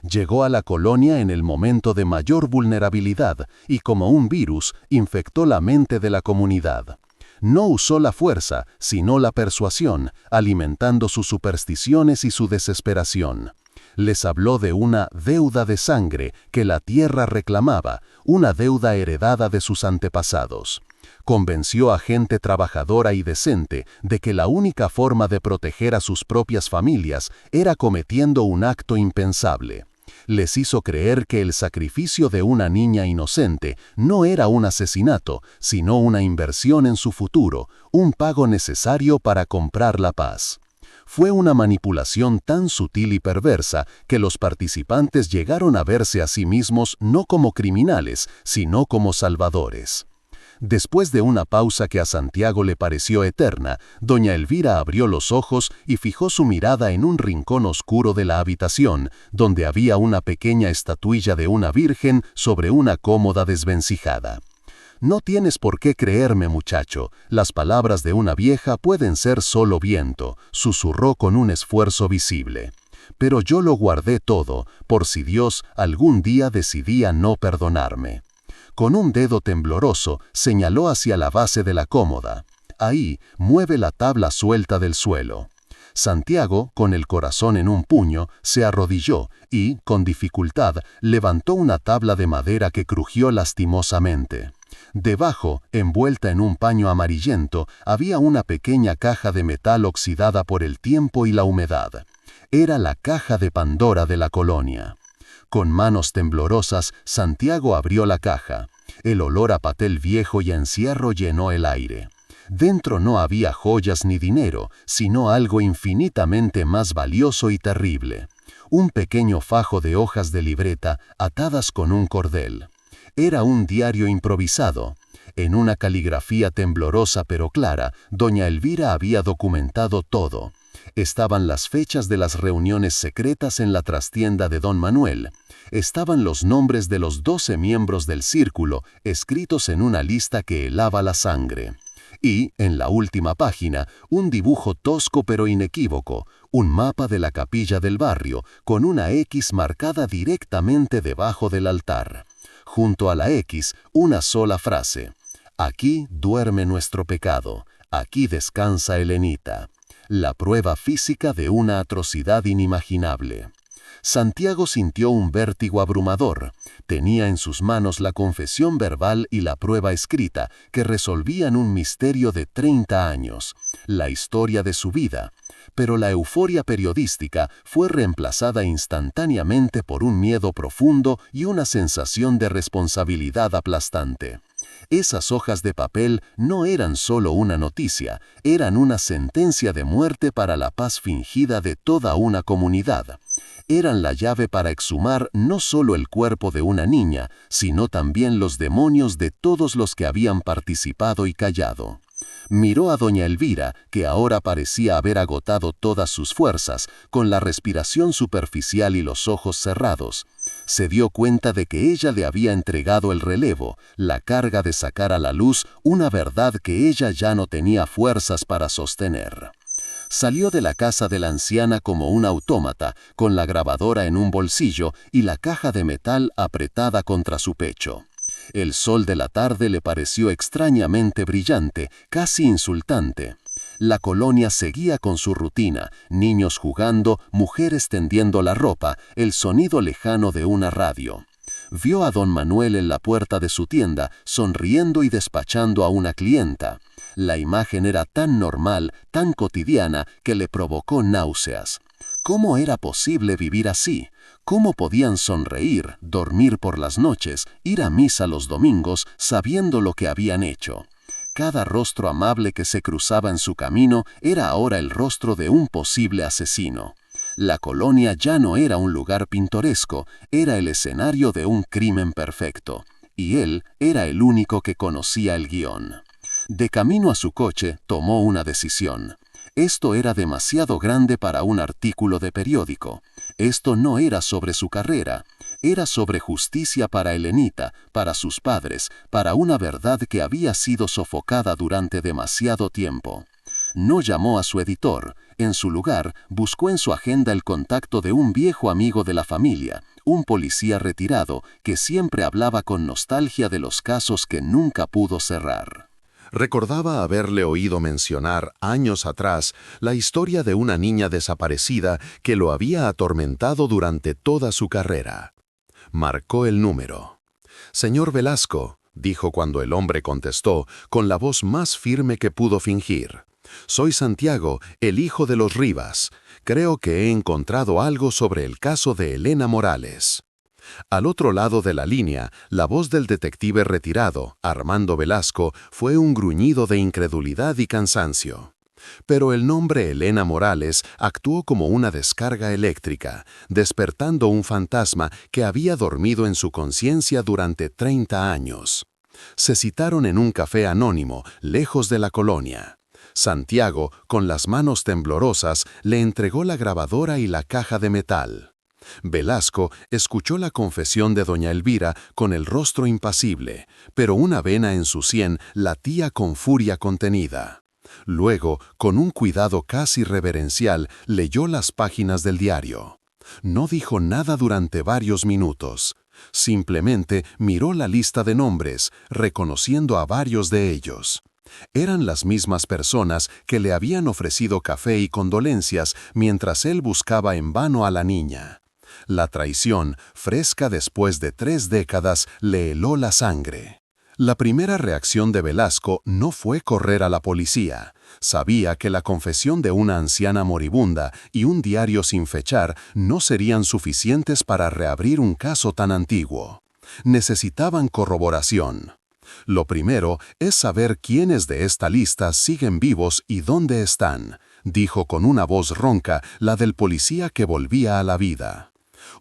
Llegó a la colonia en el momento de mayor vulnerabilidad y como un virus infectó la mente de la comunidad. No usó la fuerza, sino la persuasión, alimentando sus supersticiones y su desesperación. Les habló de una deuda de sangre que la tierra reclamaba, una deuda heredada de sus antepasados. Convenció a gente trabajadora y decente de que la única forma de proteger a sus propias familias era cometiendo un acto impensable. Les hizo creer que el sacrificio de una niña inocente no era un asesinato, sino una inversión en su futuro, un pago necesario para comprar la paz. Fue una manipulación tan sutil y perversa que los participantes llegaron a verse a sí mismos no como criminales, sino como salvadores. Después de una pausa que a Santiago le pareció eterna, doña Elvira abrió los ojos y fijó su mirada en un rincón oscuro de la habitación, donde había una pequeña estatuilla de una virgen sobre una cómoda desvencijada. «No tienes por qué creerme, muchacho, las palabras de una vieja pueden ser solo viento», susurró con un esfuerzo visible. «Pero yo lo guardé todo, por si Dios algún día decidía no perdonarme». Con un dedo tembloroso señaló hacia la base de la cómoda. «Ahí, mueve la tabla suelta del suelo». Santiago, con el corazón en un puño, se arrodilló y, con dificultad, levantó una tabla de madera que crujió lastimosamente. Debajo, envuelta en un paño amarillento, había una pequeña caja de metal oxidada por el tiempo y la humedad. Era la caja de Pandora de la colonia. Con manos temblorosas, Santiago abrió la caja. El olor a papel viejo y a encierro llenó el aire. Dentro no había joyas ni dinero, sino algo infinitamente más valioso y terrible. Un pequeño fajo de hojas de libreta atadas con un cordel. Era un diario improvisado. En una caligrafía temblorosa pero clara, doña Elvira había documentado todo. Estaban las fechas de las reuniones secretas en la trastienda de don Manuel. Estaban los nombres de los 12 miembros del círculo, escritos en una lista que helaba la sangre. Y, en la última página, un dibujo tosco pero inequívoco, un mapa de la capilla del barrio, con una X marcada directamente debajo del altar. Junto a la X, una sola frase: «Aquí duerme nuestro pecado, aquí descansa Helenita». La prueba física de una atrocidad inimaginable. Santiago sintió un vértigo abrumador. Tenía en sus manos la confesión verbal y la prueba escrita que resolvían un misterio de 30 años, la historia de su vida. Pero la euforia periodística fue reemplazada instantáneamente por un miedo profundo y una sensación de responsabilidad aplastante. Esas hojas de papel no eran solo una noticia, eran una sentencia de muerte para la paz fingida de toda una comunidad. eran la llave para exhumar no solo el cuerpo de una niña, sino también los demonios de todos los que habían participado y callado. Miró a doña Elvira, que ahora parecía haber agotado todas sus fuerzas, con la respiración superficial y los ojos cerrados. Se dio cuenta de que ella le había entregado el relevo, la carga de sacar a la luz una verdad que ella ya no tenía fuerzas para sostener. Salió de la casa de la anciana como un autómata, con la grabadora en un bolsillo y la caja de metal apretada contra su pecho. El sol de la tarde le pareció extrañamente brillante, casi insultante. La colonia seguía con su rutina, niños jugando, mujeres tendiendo la ropa, el sonido lejano de una radio. Vio a don Manuel en la puerta de su tienda, sonriendo y despachando a una clienta. La imagen era tan normal, tan cotidiana, que le provocó náuseas. ¿Cómo era posible vivir así? ¿Cómo podían sonreír, dormir por las noches, ir a misa los domingos, sabiendo lo que habían hecho? Cada rostro amable que se cruzaba en su camino era ahora el rostro de un posible asesino. La colonia ya no era un lugar pintoresco, era el escenario de un crimen perfecto. Y él era el único que conocía el guión. De camino a su coche, tomó una decisión. Esto era demasiado grande para un artículo de periódico. Esto no era sobre su carrera. Era sobre justicia para Elenita, para sus padres, para una verdad que había sido sofocada durante demasiado tiempo. No llamó a su editor. En su lugar, buscó en su agenda el contacto de un viejo amigo de la familia, un policía retirado que siempre hablaba con nostalgia de los casos que nunca pudo cerrar. Recordaba haberle oído mencionar años atrás la historia de una niña desaparecida que lo había atormentado durante toda su carrera. Marcó el número. «Señor Velasco», dijo cuando el hombre contestó, con la voz más firme que pudo fingir. «Soy Santiago, el hijo de los Rivas. Creo que he encontrado algo sobre el caso de Elena Morales». Al otro lado de la línea, la voz del detective retirado, Armando Velasco, fue un gruñido de incredulidad y cansancio. Pero el nombre Elena Morales actuó como una descarga eléctrica, despertando un fantasma que había dormido en su conciencia durante 30 años. Se citaron en un café anónimo, lejos de la colonia. Santiago, con las manos temblorosas, le entregó la grabadora y la caja de metal. Velasco escuchó la confesión de doña Elvira con el rostro impasible, pero una vena en su sien latía con furia contenida. Luego, con un cuidado casi reverencial, leyó las páginas del diario. No dijo nada durante varios minutos. Simplemente miró la lista de nombres, reconociendo a varios de ellos. Eran las mismas personas que le habían ofrecido café y condolencias mientras él buscaba en vano a la niña. La traición, fresca después de 3 décadas, le heló la sangre. La primera reacción de Velasco no fue correr a la policía. Sabía que la confesión de una anciana moribunda y un diario sin fechar no serían suficientes para reabrir un caso tan antiguo. Necesitaban corroboración. Lo primero es saber quiénes de esta lista siguen vivos y dónde están, dijo con una voz ronca la del policía que volvía a la vida.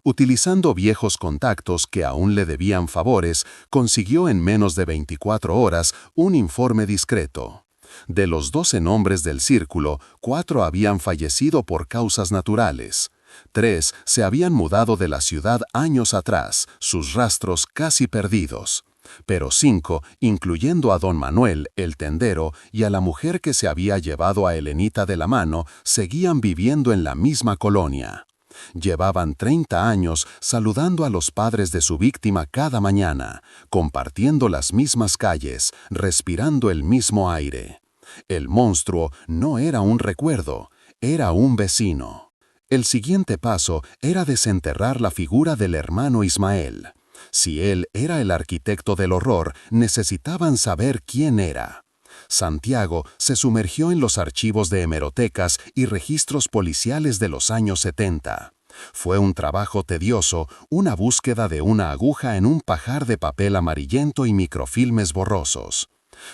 Utilizando viejos contactos que aún le debían favores, consiguió en menos de 24 horas un informe discreto. De los 12 nombres del círculo, 4 habían fallecido por causas naturales. 3 se habían mudado de la ciudad años atrás, sus rastros casi perdidos. Pero 5, incluyendo a don Manuel, el tendero, y a la mujer que se había llevado a Elenita de la mano, seguían viviendo en la misma colonia. Llevaban 30 años saludando a los padres de su víctima cada mañana, compartiendo las mismas calles, respirando el mismo aire. El monstruo no era un recuerdo, era un vecino. El siguiente paso era desenterrar la figura del hermano Ismael. Si él era el arquitecto del horror, necesitaban saber quién era. Santiago se sumergió en los archivos de hemerotecas y registros policiales de los años 70. Fue un trabajo tedioso, una búsqueda de una aguja en un pajar de papel amarillento y microfilmes borrosos.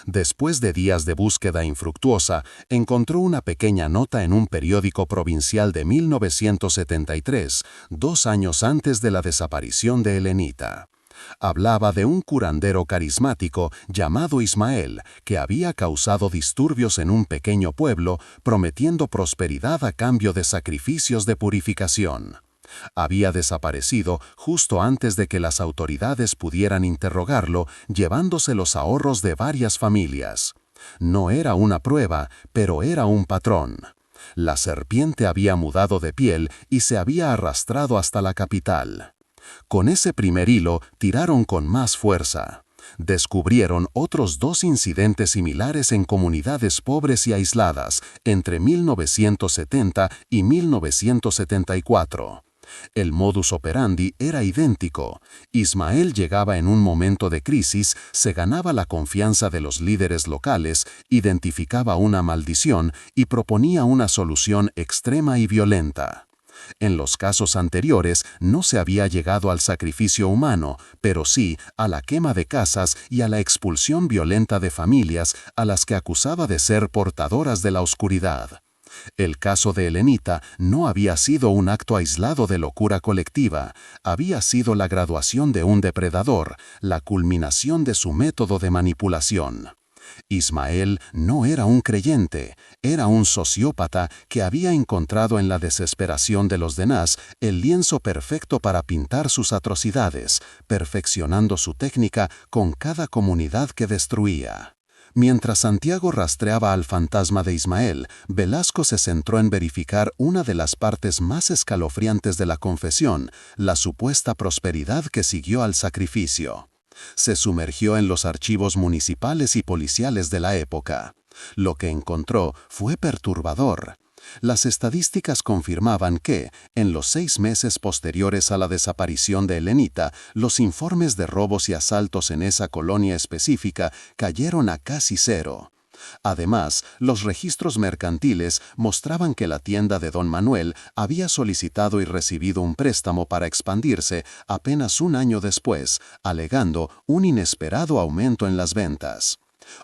Después de días de búsqueda infructuosa, encontró una pequeña nota en un periódico provincial de 1973, 2 años antes de la desaparición de Helenita. Hablaba de un curandero carismático llamado Ismael, que había causado disturbios en un pequeño pueblo, prometiendo prosperidad a cambio de sacrificios de purificación. Había desaparecido justo antes de que las autoridades pudieran interrogarlo, llevándose los ahorros de varias familias. No era una prueba, pero era un patrón. La serpiente había mudado de piel y se había arrastrado hasta la capital. Con ese primer hilo tiraron con más fuerza. Descubrieron otros 2 incidentes similares en comunidades pobres y aisladas entre 1970 y 1974. El modus operandi era idéntico. Ismael llegaba en un momento de crisis, se ganaba la confianza de los líderes locales, identificaba una maldición y proponía una solución extrema y violenta. En los casos anteriores no se había llegado al sacrificio humano, pero sí a la quema de casas y a la expulsión violenta de familias a las que acusaba de ser portadoras de la oscuridad. El caso de Helenita no había sido un acto aislado de locura colectiva, había sido la graduación de un depredador, la culminación de su método de manipulación. Ismael no era un creyente, era un sociópata que había encontrado en la desesperación de los demás el lienzo perfecto para pintar sus atrocidades, perfeccionando su técnica con cada comunidad que destruía. Mientras Santiago rastreaba al fantasma de Ismael, Velasco se centró en verificar una de las partes más escalofriantes de la confesión, la supuesta prosperidad que siguió al sacrificio. Se sumergió en los archivos municipales y policiales de la época. Lo que encontró fue perturbador. Las estadísticas confirmaban que, en los 6 meses posteriores a la desaparición de Helenita, los informes de robos y asaltos en esa colonia específica cayeron a casi 0. Además, los registros mercantiles mostraban que la tienda de Don Manuel había solicitado y recibido un préstamo para expandirse apenas un año después, alegando un inesperado aumento en las ventas.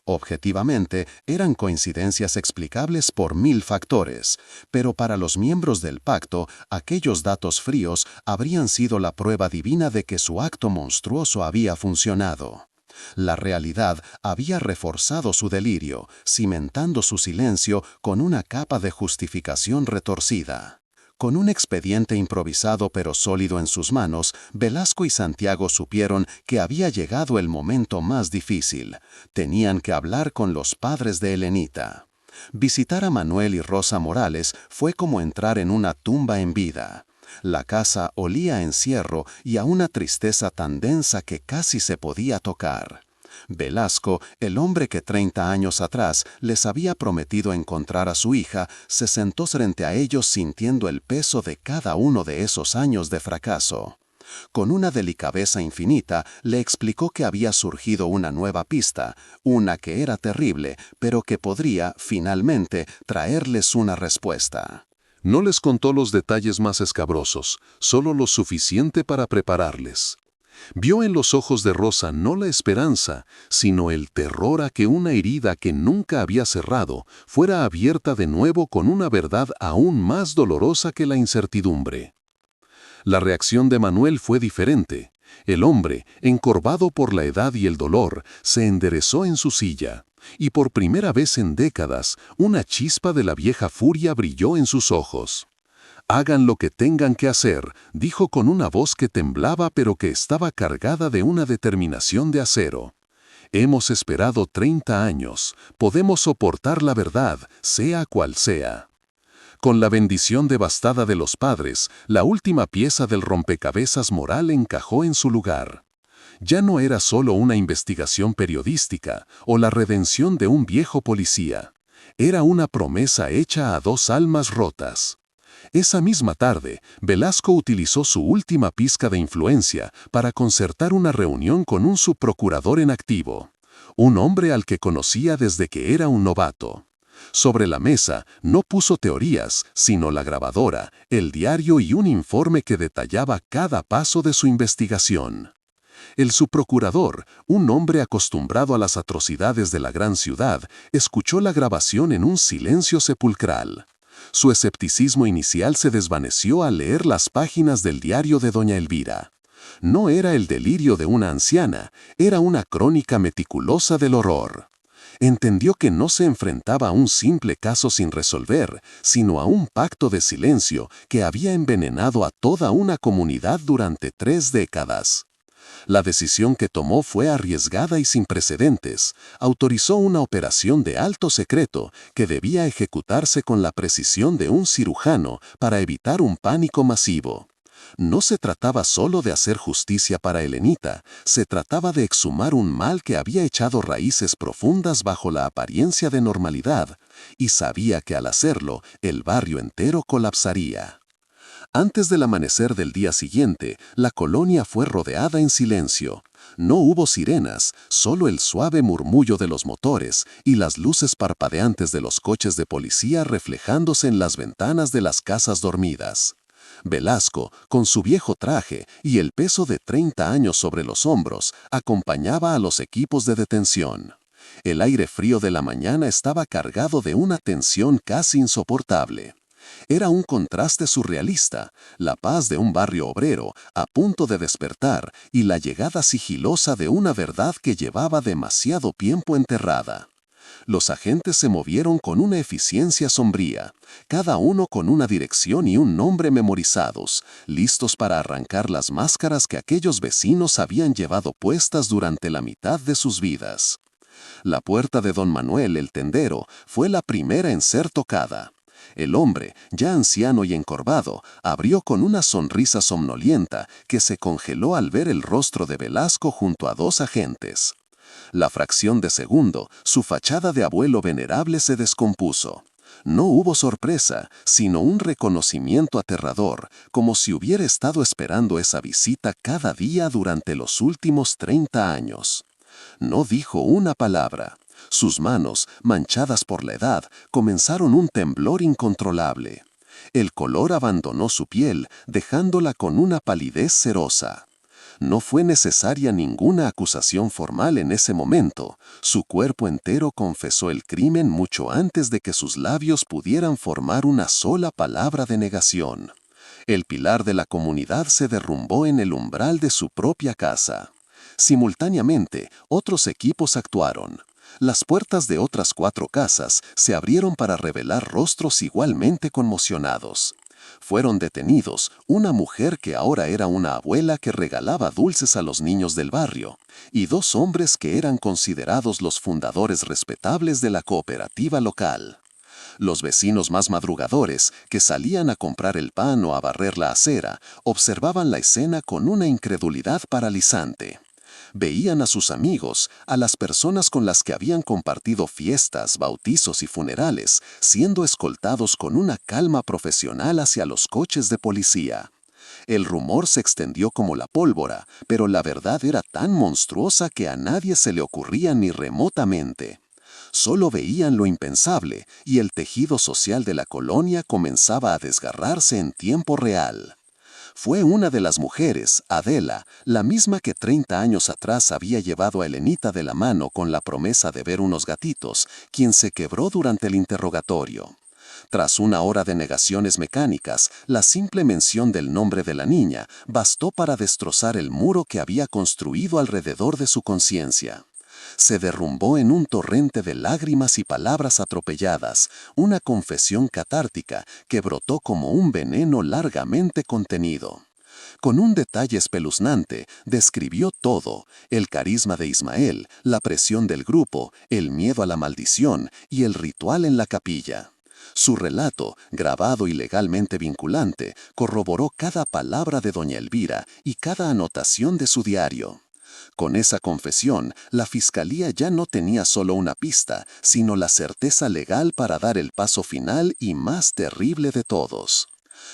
Objetivamente, eran coincidencias explicables por 1000 factores, pero para los miembros del pacto, aquellos datos fríos habrían sido la prueba divina de que su acto monstruoso había funcionado. La realidad había reforzado su delirio, cimentando su silencio con una capa de justificación retorcida. Con un expediente improvisado pero sólido en sus manos, Velasco y Santiago supieron que había llegado el momento más difícil. Tenían que hablar con los padres de Helenita. Visitar a Manuel y Rosa Morales fue como entrar en una tumba en vida. La casa olía a encierro y a una tristeza tan densa que casi se podía tocar. Velasco, el hombre que 30 años atrás les había prometido encontrar a su hija, se sentó frente a ellos sintiendo el peso de cada uno de esos años de fracaso. Con una delicadeza infinita, le explicó que había surgido una nueva pista, una que era terrible, pero que podría, finalmente, traerles una respuesta. No les contó los detalles más escabrosos, solo lo suficiente para prepararles. Vio en los ojos de Rosa no la esperanza, sino el terror a que una herida que nunca había cerrado fuera abierta de nuevo con una verdad aún más dolorosa que la incertidumbre. La reacción de Manuel fue diferente. El hombre, encorvado por la edad y el dolor, se enderezó en su silla, y por primera vez en décadas, una chispa de la vieja furia brilló en sus ojos. «Hagan lo que tengan que hacer», dijo con una voz que temblaba pero que estaba cargada de una determinación de acero. «Hemos esperado 30 años. Podemos soportar la verdad, sea cual sea». Con la bendición devastada de los padres, la última pieza del rompecabezas moral encajó en su lugar. Ya no era solo una investigación periodística o la redención de un viejo policía. Era una promesa hecha a 2 almas rotas. Esa misma tarde, Velasco utilizó su última pizca de influencia para concertar una reunión con un subprocurador en activo, un hombre al que conocía desde que era un novato. Sobre la mesa no puso teorías, sino la grabadora, el diario y un informe que detallaba cada paso de su investigación. El subprocurador, un hombre acostumbrado a las atrocidades de la gran ciudad, escuchó la grabación en un silencio sepulcral. Su escepticismo inicial se desvaneció al leer las páginas del diario de doña Elvira. No era el delirio de una anciana, era una crónica meticulosa del horror. Entendió que no se enfrentaba a un simple caso sin resolver, sino a un pacto de silencio que había envenenado a toda una comunidad durante 3 décadas. La decisión que tomó fue arriesgada y sin precedentes. Autorizó una operación de alto secreto que debía ejecutarse con la precisión de un cirujano para evitar un pánico masivo. No se trataba solo de hacer justicia para Helenita, se trataba de exhumar un mal que había echado raíces profundas bajo la apariencia de normalidad, y sabía que al hacerlo, el barrio entero colapsaría. Antes del amanecer del día siguiente, la colonia fue rodeada en silencio. No hubo sirenas, solo el suave murmullo de los motores y las luces parpadeantes de los coches de policía reflejándose en las ventanas de las casas dormidas. Velasco, con su viejo traje y el peso de 30 años sobre los hombros, acompañaba a los equipos de detención. El aire frío de la mañana estaba cargado de una tensión casi insoportable. Era un contraste surrealista, la paz de un barrio obrero a punto de despertar y la llegada sigilosa de una verdad que llevaba demasiado tiempo enterrada. Los agentes se movieron con una eficiencia sombría, cada uno con una dirección y un nombre memorizados, listos para arrancar las máscaras que aquellos vecinos habían llevado puestas durante la mitad de sus vidas. La puerta de don Manuel, el tendero, fue la primera en ser tocada. El hombre, ya anciano y encorvado, abrió con una sonrisa somnolienta que se congeló al ver el rostro de Velasco junto a 2 agentes. La fracción de segundo, su fachada de abuelo venerable se descompuso. No hubo sorpresa, sino un reconocimiento aterrador, como si hubiera estado esperando esa visita cada día durante los últimos 30 años. No dijo una palabra. Sus manos, manchadas por la edad, comenzaron un temblor incontrolable. El color abandonó su piel, dejándola con una palidez cerosa. No fue necesaria ninguna acusación formal en ese momento. Su cuerpo entero confesó el crimen mucho antes de que sus labios pudieran formar una sola palabra de negación. El pilar de la comunidad se derrumbó en el umbral de su propia casa. Simultáneamente, otros equipos actuaron. Las puertas de otras 4 casas se abrieron para revelar rostros igualmente conmocionados. Fueron detenidos una mujer que ahora era una abuela que regalaba dulces a los niños del barrio, y 2 hombres que eran considerados los fundadores respetables de la cooperativa local. Los vecinos más madrugadores, que salían a comprar el pan o a barrer la acera, observaban la escena con una incredulidad paralizante. Veían a sus amigos, a las personas con las que habían compartido fiestas, bautizos y funerales, siendo escoltados con una calma profesional hacia los coches de policía. El rumor se extendió como la pólvora, pero la verdad era tan monstruosa que a nadie se le ocurría ni remotamente. Solo veían lo impensable, y el tejido social de la colonia comenzaba a desgarrarse en tiempo real. Fue una de las mujeres, Adela, la misma que 30 años atrás había llevado a Helenita de la mano con la promesa de ver unos gatitos, quien se quebró durante el interrogatorio. Tras una hora de negaciones mecánicas, la simple mención del nombre de la niña bastó para destrozar el muro que había construido alrededor de su conciencia. Se derrumbó en un torrente de lágrimas y palabras atropelladas, una confesión catártica que brotó como un veneno largamente contenido. Con un detalle espeluznante, describió todo: el carisma de Ismael, la presión del grupo, el miedo a la maldición y el ritual en la capilla. Su relato, grabado y legalmente vinculante, corroboró cada palabra de doña Elvira y cada anotación de su diario. Con esa confesión, la fiscalía ya no tenía solo una pista, sino la certeza legal para dar el paso final y más terrible de todos.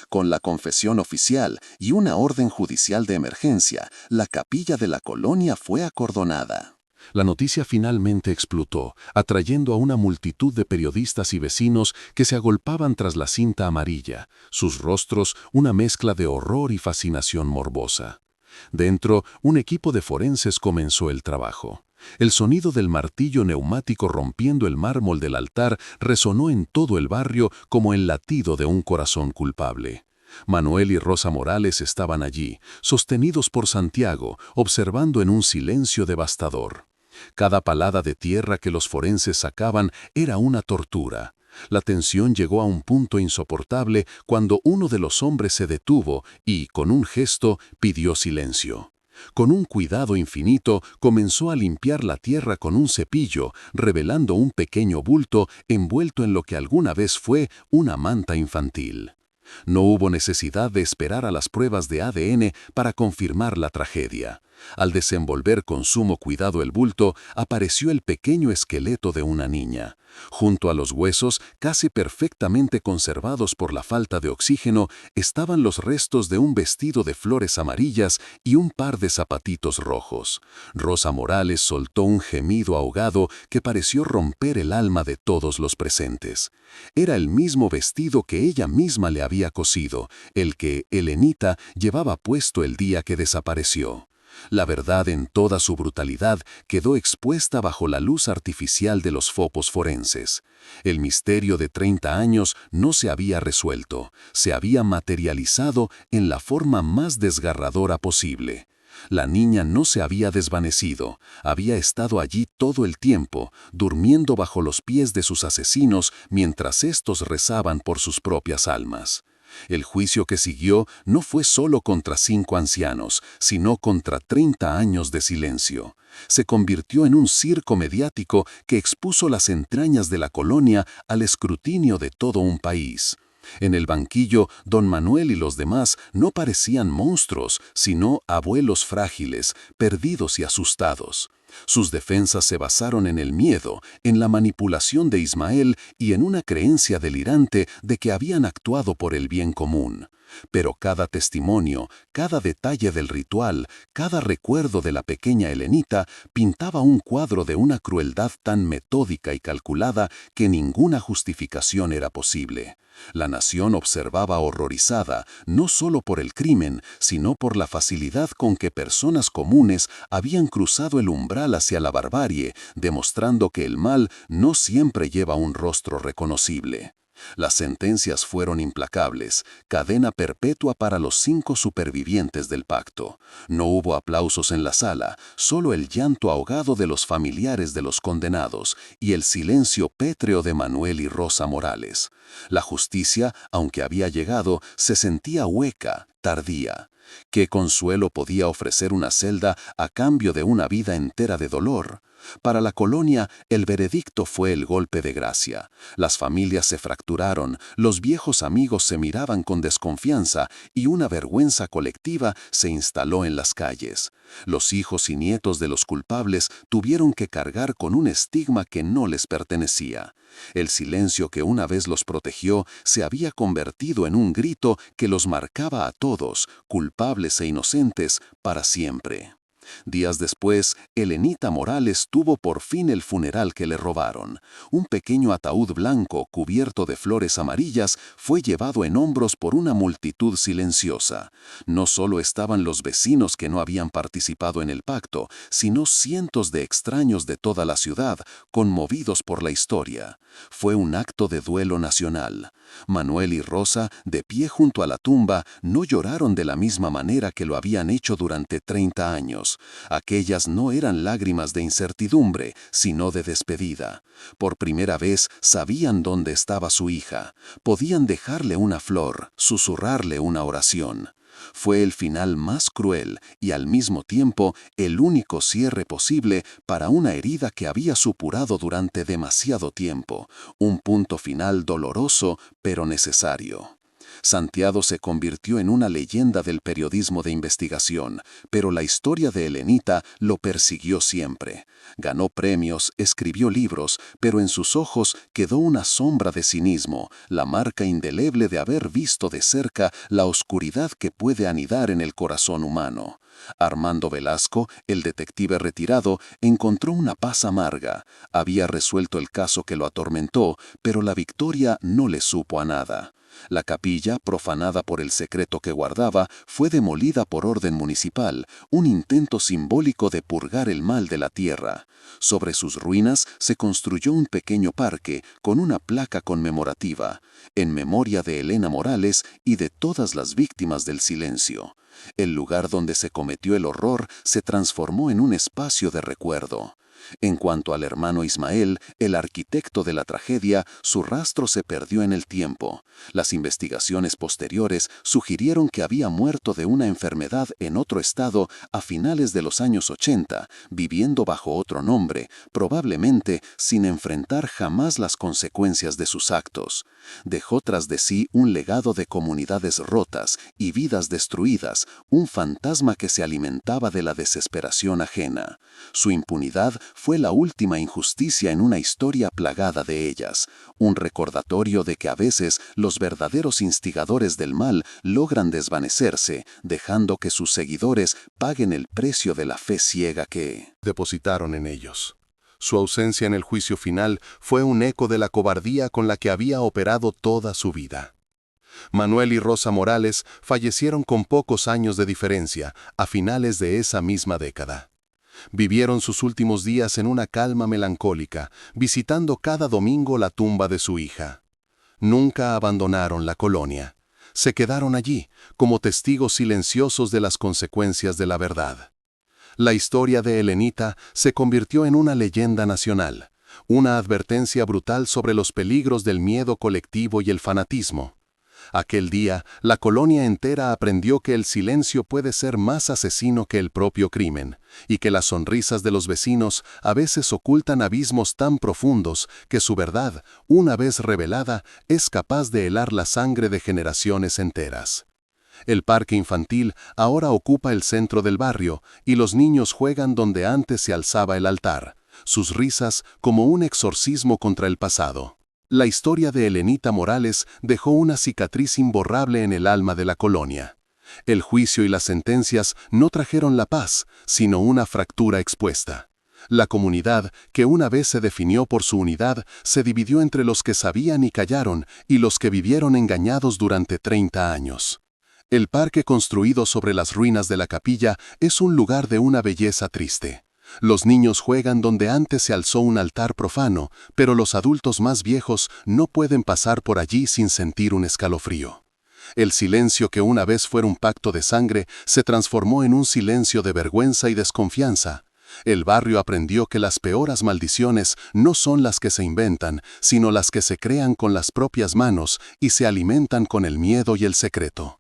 Con la confesión oficial y una orden judicial de emergencia, la capilla de la colonia fue acordonada. La noticia finalmente explotó, atrayendo a una multitud de periodistas y vecinos que se agolpaban tras la cinta amarilla, sus rostros una mezcla de horror y fascinación morbosa. Dentro, un equipo de forenses comenzó el trabajo. El sonido del martillo neumático rompiendo el mármol del altar resonó en todo el barrio como el latido de un corazón culpable. Manuel y Rosa Morales estaban allí, sostenidos por Santiago, observando en un silencio devastador. Cada palada de tierra que los forenses sacaban era una tortura. La tensión llegó a un punto insoportable cuando uno de los hombres se detuvo y, con un gesto, pidió silencio. Con un cuidado infinito, comenzó a limpiar la tierra con un cepillo, revelando un pequeño bulto envuelto en lo que alguna vez fue una manta infantil. No hubo necesidad de esperar a las pruebas de ADN para confirmar la tragedia. Al desenvolver con sumo cuidado el bulto, apareció el pequeño esqueleto de una niña. Junto a los huesos, casi perfectamente conservados por la falta de oxígeno, estaban los restos de un vestido de flores amarillas y un par de zapatitos rojos. Rosa Morales soltó un gemido ahogado que pareció romper el alma de todos los presentes. Era el mismo vestido que ella misma le había cosido, el que Helenita llevaba puesto el día que desapareció. La verdad en toda su brutalidad quedó expuesta bajo la luz artificial de los focos forenses. El misterio de 30 años no se había resuelto, se había materializado en la forma más desgarradora posible. La niña no se había desvanecido, había estado allí todo el tiempo, durmiendo bajo los pies de sus asesinos mientras éstos rezaban por sus propias almas. El juicio que siguió no fue solo contra 5 ancianos, sino contra 30 años de silencio. Se convirtió en un circo mediático que expuso las entrañas de la colonia al escrutinio de todo un país. En el banquillo, don Manuel y los demás no parecían monstruos, sino abuelos frágiles, perdidos y asustados. Sus defensas se basaron en el miedo, en la manipulación de Ismael y en una creencia delirante de que habían actuado por el bien común. Pero cada testimonio, cada detalle del ritual, cada recuerdo de la pequeña Helenita pintaba un cuadro de una crueldad tan metódica y calculada que ninguna justificación era posible. La nación observaba horrorizada, no solo por el crimen, sino por la facilidad con que personas comunes habían cruzado el umbral hacia la barbarie, demostrando que el mal no siempre lleva un rostro reconocible. Las sentencias fueron implacables, cadena perpetua para los 5 supervivientes del pacto. No hubo aplausos en la sala, solo el llanto ahogado de los familiares de los condenados y el silencio pétreo de Manuel y Rosa Morales. La justicia, aunque había llegado, se sentía hueca, tardía. ¿Qué consuelo podía ofrecer una celda a cambio de una vida entera de dolor? Para la colonia, el veredicto fue el golpe de gracia. Las familias se fracturaron, los viejos amigos se miraban con desconfianza y una vergüenza colectiva se instaló en las calles. Los hijos y nietos de los culpables tuvieron que cargar con un estigma que no les pertenecía. El silencio que una vez los protegió se había convertido en un grito que los marcaba a todos, culpables e inocentes, para siempre. Días después, Helenita Morales tuvo por fin el funeral que le robaron. Un pequeño ataúd blanco cubierto de flores amarillas fue llevado en hombros por una multitud silenciosa. No solo estaban los vecinos que no habían participado en el pacto, sino cientos de extraños de toda la ciudad, conmovidos por la historia. Fue un acto de duelo nacional. Manuel y Rosa, de pie junto a la tumba, no lloraron de la misma manera que lo habían hecho durante 30 años. Aquellas no eran lágrimas de incertidumbre, sino de despedida. Por primera vez sabían dónde estaba su hija. Podían dejarle una flor, susurrarle una oración. Fue el final más cruel y al mismo tiempo el único cierre posible para una herida que había supurado durante demasiado tiempo, un punto final doloroso pero necesario. Santiago se convirtió en una leyenda del periodismo de investigación, pero la historia de Helenita lo persiguió siempre. Ganó premios, escribió libros, pero en sus ojos quedó una sombra de cinismo, la marca indeleble de haber visto de cerca la oscuridad que puede anidar en el corazón humano. Armando Velasco, el detective retirado, encontró una paz amarga. Había resuelto el caso que lo atormentó, pero la victoria no le supo a nada. La capilla, profanada por el secreto que guardaba, fue demolida por orden municipal, un intento simbólico de purgar el mal de la tierra. Sobre sus ruinas se construyó un pequeño parque con una placa conmemorativa, en memoria de Elena Morales y de todas las víctimas del silencio. El lugar donde se cometió el horror se transformó en un espacio de recuerdo. En cuanto al hermano Ismael, el arquitecto de la tragedia, su rastro se perdió en el tiempo. Las investigaciones posteriores sugirieron que había muerto de una enfermedad en otro estado a finales de los años 80, viviendo bajo otro nombre, probablemente sin enfrentar jamás las consecuencias de sus actos. Dejó tras de sí un legado de comunidades rotas y vidas destruidas, un fantasma que se alimentaba de la desesperación ajena. Su impunidad fue la última injusticia en una historia plagada de ellas, un recordatorio de que a veces los verdaderos instigadores del mal logran desvanecerse, dejando que sus seguidores paguen el precio de la fe ciega que depositaron en ellos. Su ausencia en el juicio final fue un eco de la cobardía con la que había operado toda su vida. Manuel y Rosa Morales fallecieron con pocos años de diferencia, a finales de esa misma década. Vivieron sus últimos días en una calma melancólica, visitando cada domingo la tumba de su hija. Nunca abandonaron la colonia. Se quedaron allí, como testigos silenciosos de las consecuencias de la verdad. La historia de Elenita se convirtió en una leyenda nacional, una advertencia brutal sobre los peligros del miedo colectivo y el fanatismo. Aquel día, la colonia entera aprendió que el silencio puede ser más asesino que el propio crimen, y que las sonrisas de los vecinos a veces ocultan abismos tan profundos que su verdad, una vez revelada, es capaz de helar la sangre de generaciones enteras. El parque infantil ahora ocupa el centro del barrio y los niños juegan donde antes se alzaba el altar, sus risas como un exorcismo contra el pasado. La historia de Elenita Morales dejó una cicatriz imborrable en el alma de la colonia. El juicio y las sentencias no trajeron la paz, sino una fractura expuesta. La comunidad, que una vez se definió por su unidad, se dividió entre los que sabían y callaron y los que vivieron engañados durante 30 años. El parque construido sobre las ruinas de la capilla es un lugar de una belleza triste. Los niños juegan donde antes se alzó un altar profano, pero los adultos más viejos no pueden pasar por allí sin sentir un escalofrío. El silencio que una vez fue un pacto de sangre se transformó en un silencio de vergüenza y desconfianza. El barrio aprendió que las peores maldiciones no son las que se inventan, sino las que se crean con las propias manos y se alimentan con el miedo y el secreto.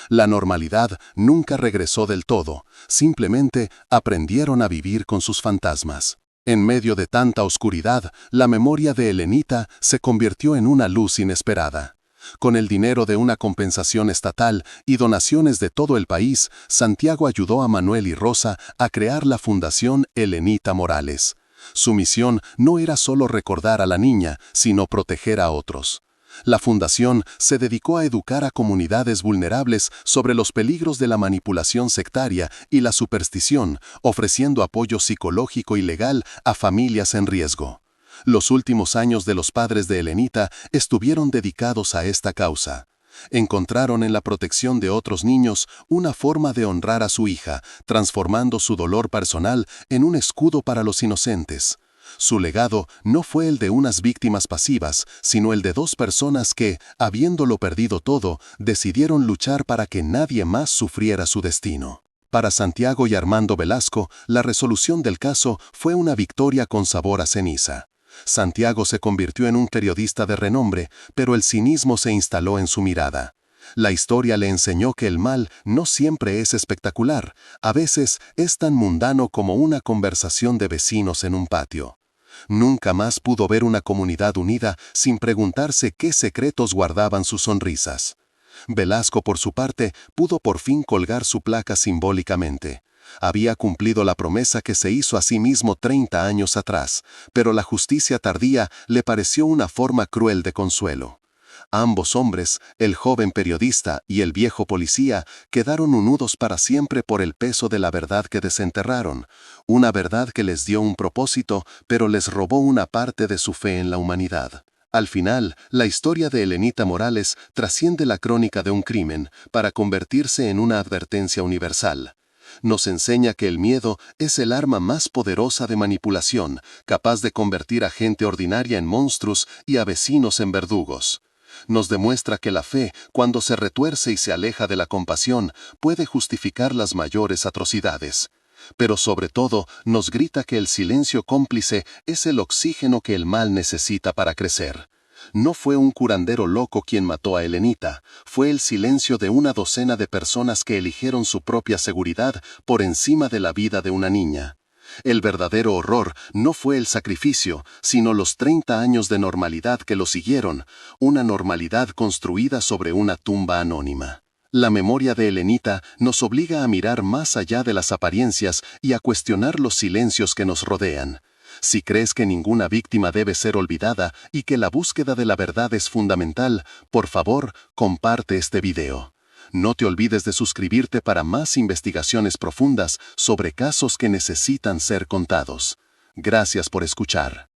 La normalidad nunca regresó del todo, simplemente aprendieron a vivir con sus fantasmas. En medio de tanta oscuridad, la memoria de Elenita se convirtió en una luz inesperada. Con el dinero de una compensación estatal y donaciones de todo el país, Santiago ayudó a Manuel y Rosa a crear la Fundación Elenita Morales. Su misión no era solo recordar a la niña, sino proteger a otros. La fundación se dedicó a educar a comunidades vulnerables sobre los peligros de la manipulación sectaria y la superstición, ofreciendo apoyo psicológico y legal a familias en riesgo. Los últimos años de los padres de Elenita estuvieron dedicados a esta causa. Encontraron en la protección de otros niños una forma de honrar a su hija, transformando su dolor personal en un escudo para los inocentes. Su legado no fue el de unas víctimas pasivas, sino el de dos personas que, habiéndolo perdido todo, decidieron luchar para que nadie más sufriera su destino. Para Santiago y Armando Velasco, la resolución del caso fue una victoria con sabor a ceniza. Santiago se convirtió en un periodista de renombre, pero el cinismo se instaló en su mirada. La historia le enseñó que el mal no siempre es espectacular, a veces es tan mundano como una conversación de vecinos en un patio. Nunca más pudo ver una comunidad unida sin preguntarse qué secretos guardaban sus sonrisas. Velasco, por su parte, pudo por fin colgar su placa simbólicamente. Había cumplido la promesa que se hizo a sí mismo 30 años atrás, pero la justicia tardía le pareció una forma cruel de consuelo. Ambos hombres, el joven periodista y el viejo policía, quedaron unidos para siempre por el peso de la verdad que desenterraron, una verdad que les dio un propósito, pero les robó una parte de su fe en la humanidad. Al final, la historia de Helenita Morales trasciende la crónica de un crimen para convertirse en una advertencia universal. Nos enseña que el miedo es el arma más poderosa de manipulación, capaz de convertir a gente ordinaria en monstruos y a vecinos en verdugos. Nos demuestra que la fe, cuando se retuerce y se aleja de la compasión, puede justificar las mayores atrocidades. Pero sobre todo, nos grita que el silencio cómplice es el oxígeno que el mal necesita para crecer. No fue un curandero loco quien mató a Helenita, fue el silencio de una docena de personas que eligieron su propia seguridad por encima de la vida de una niña. El verdadero horror no fue el sacrificio, sino los 30 años de normalidad que lo siguieron, una normalidad construida sobre una tumba anónima. La memoria de Helenita nos obliga a mirar más allá de las apariencias y a cuestionar los silencios que nos rodean. Si crees que ninguna víctima debe ser olvidada y que la búsqueda de la verdad es fundamental, por favor, comparte este video. No te olvides de suscribirte para más investigaciones profundas sobre casos que necesitan ser contados. Gracias por escuchar.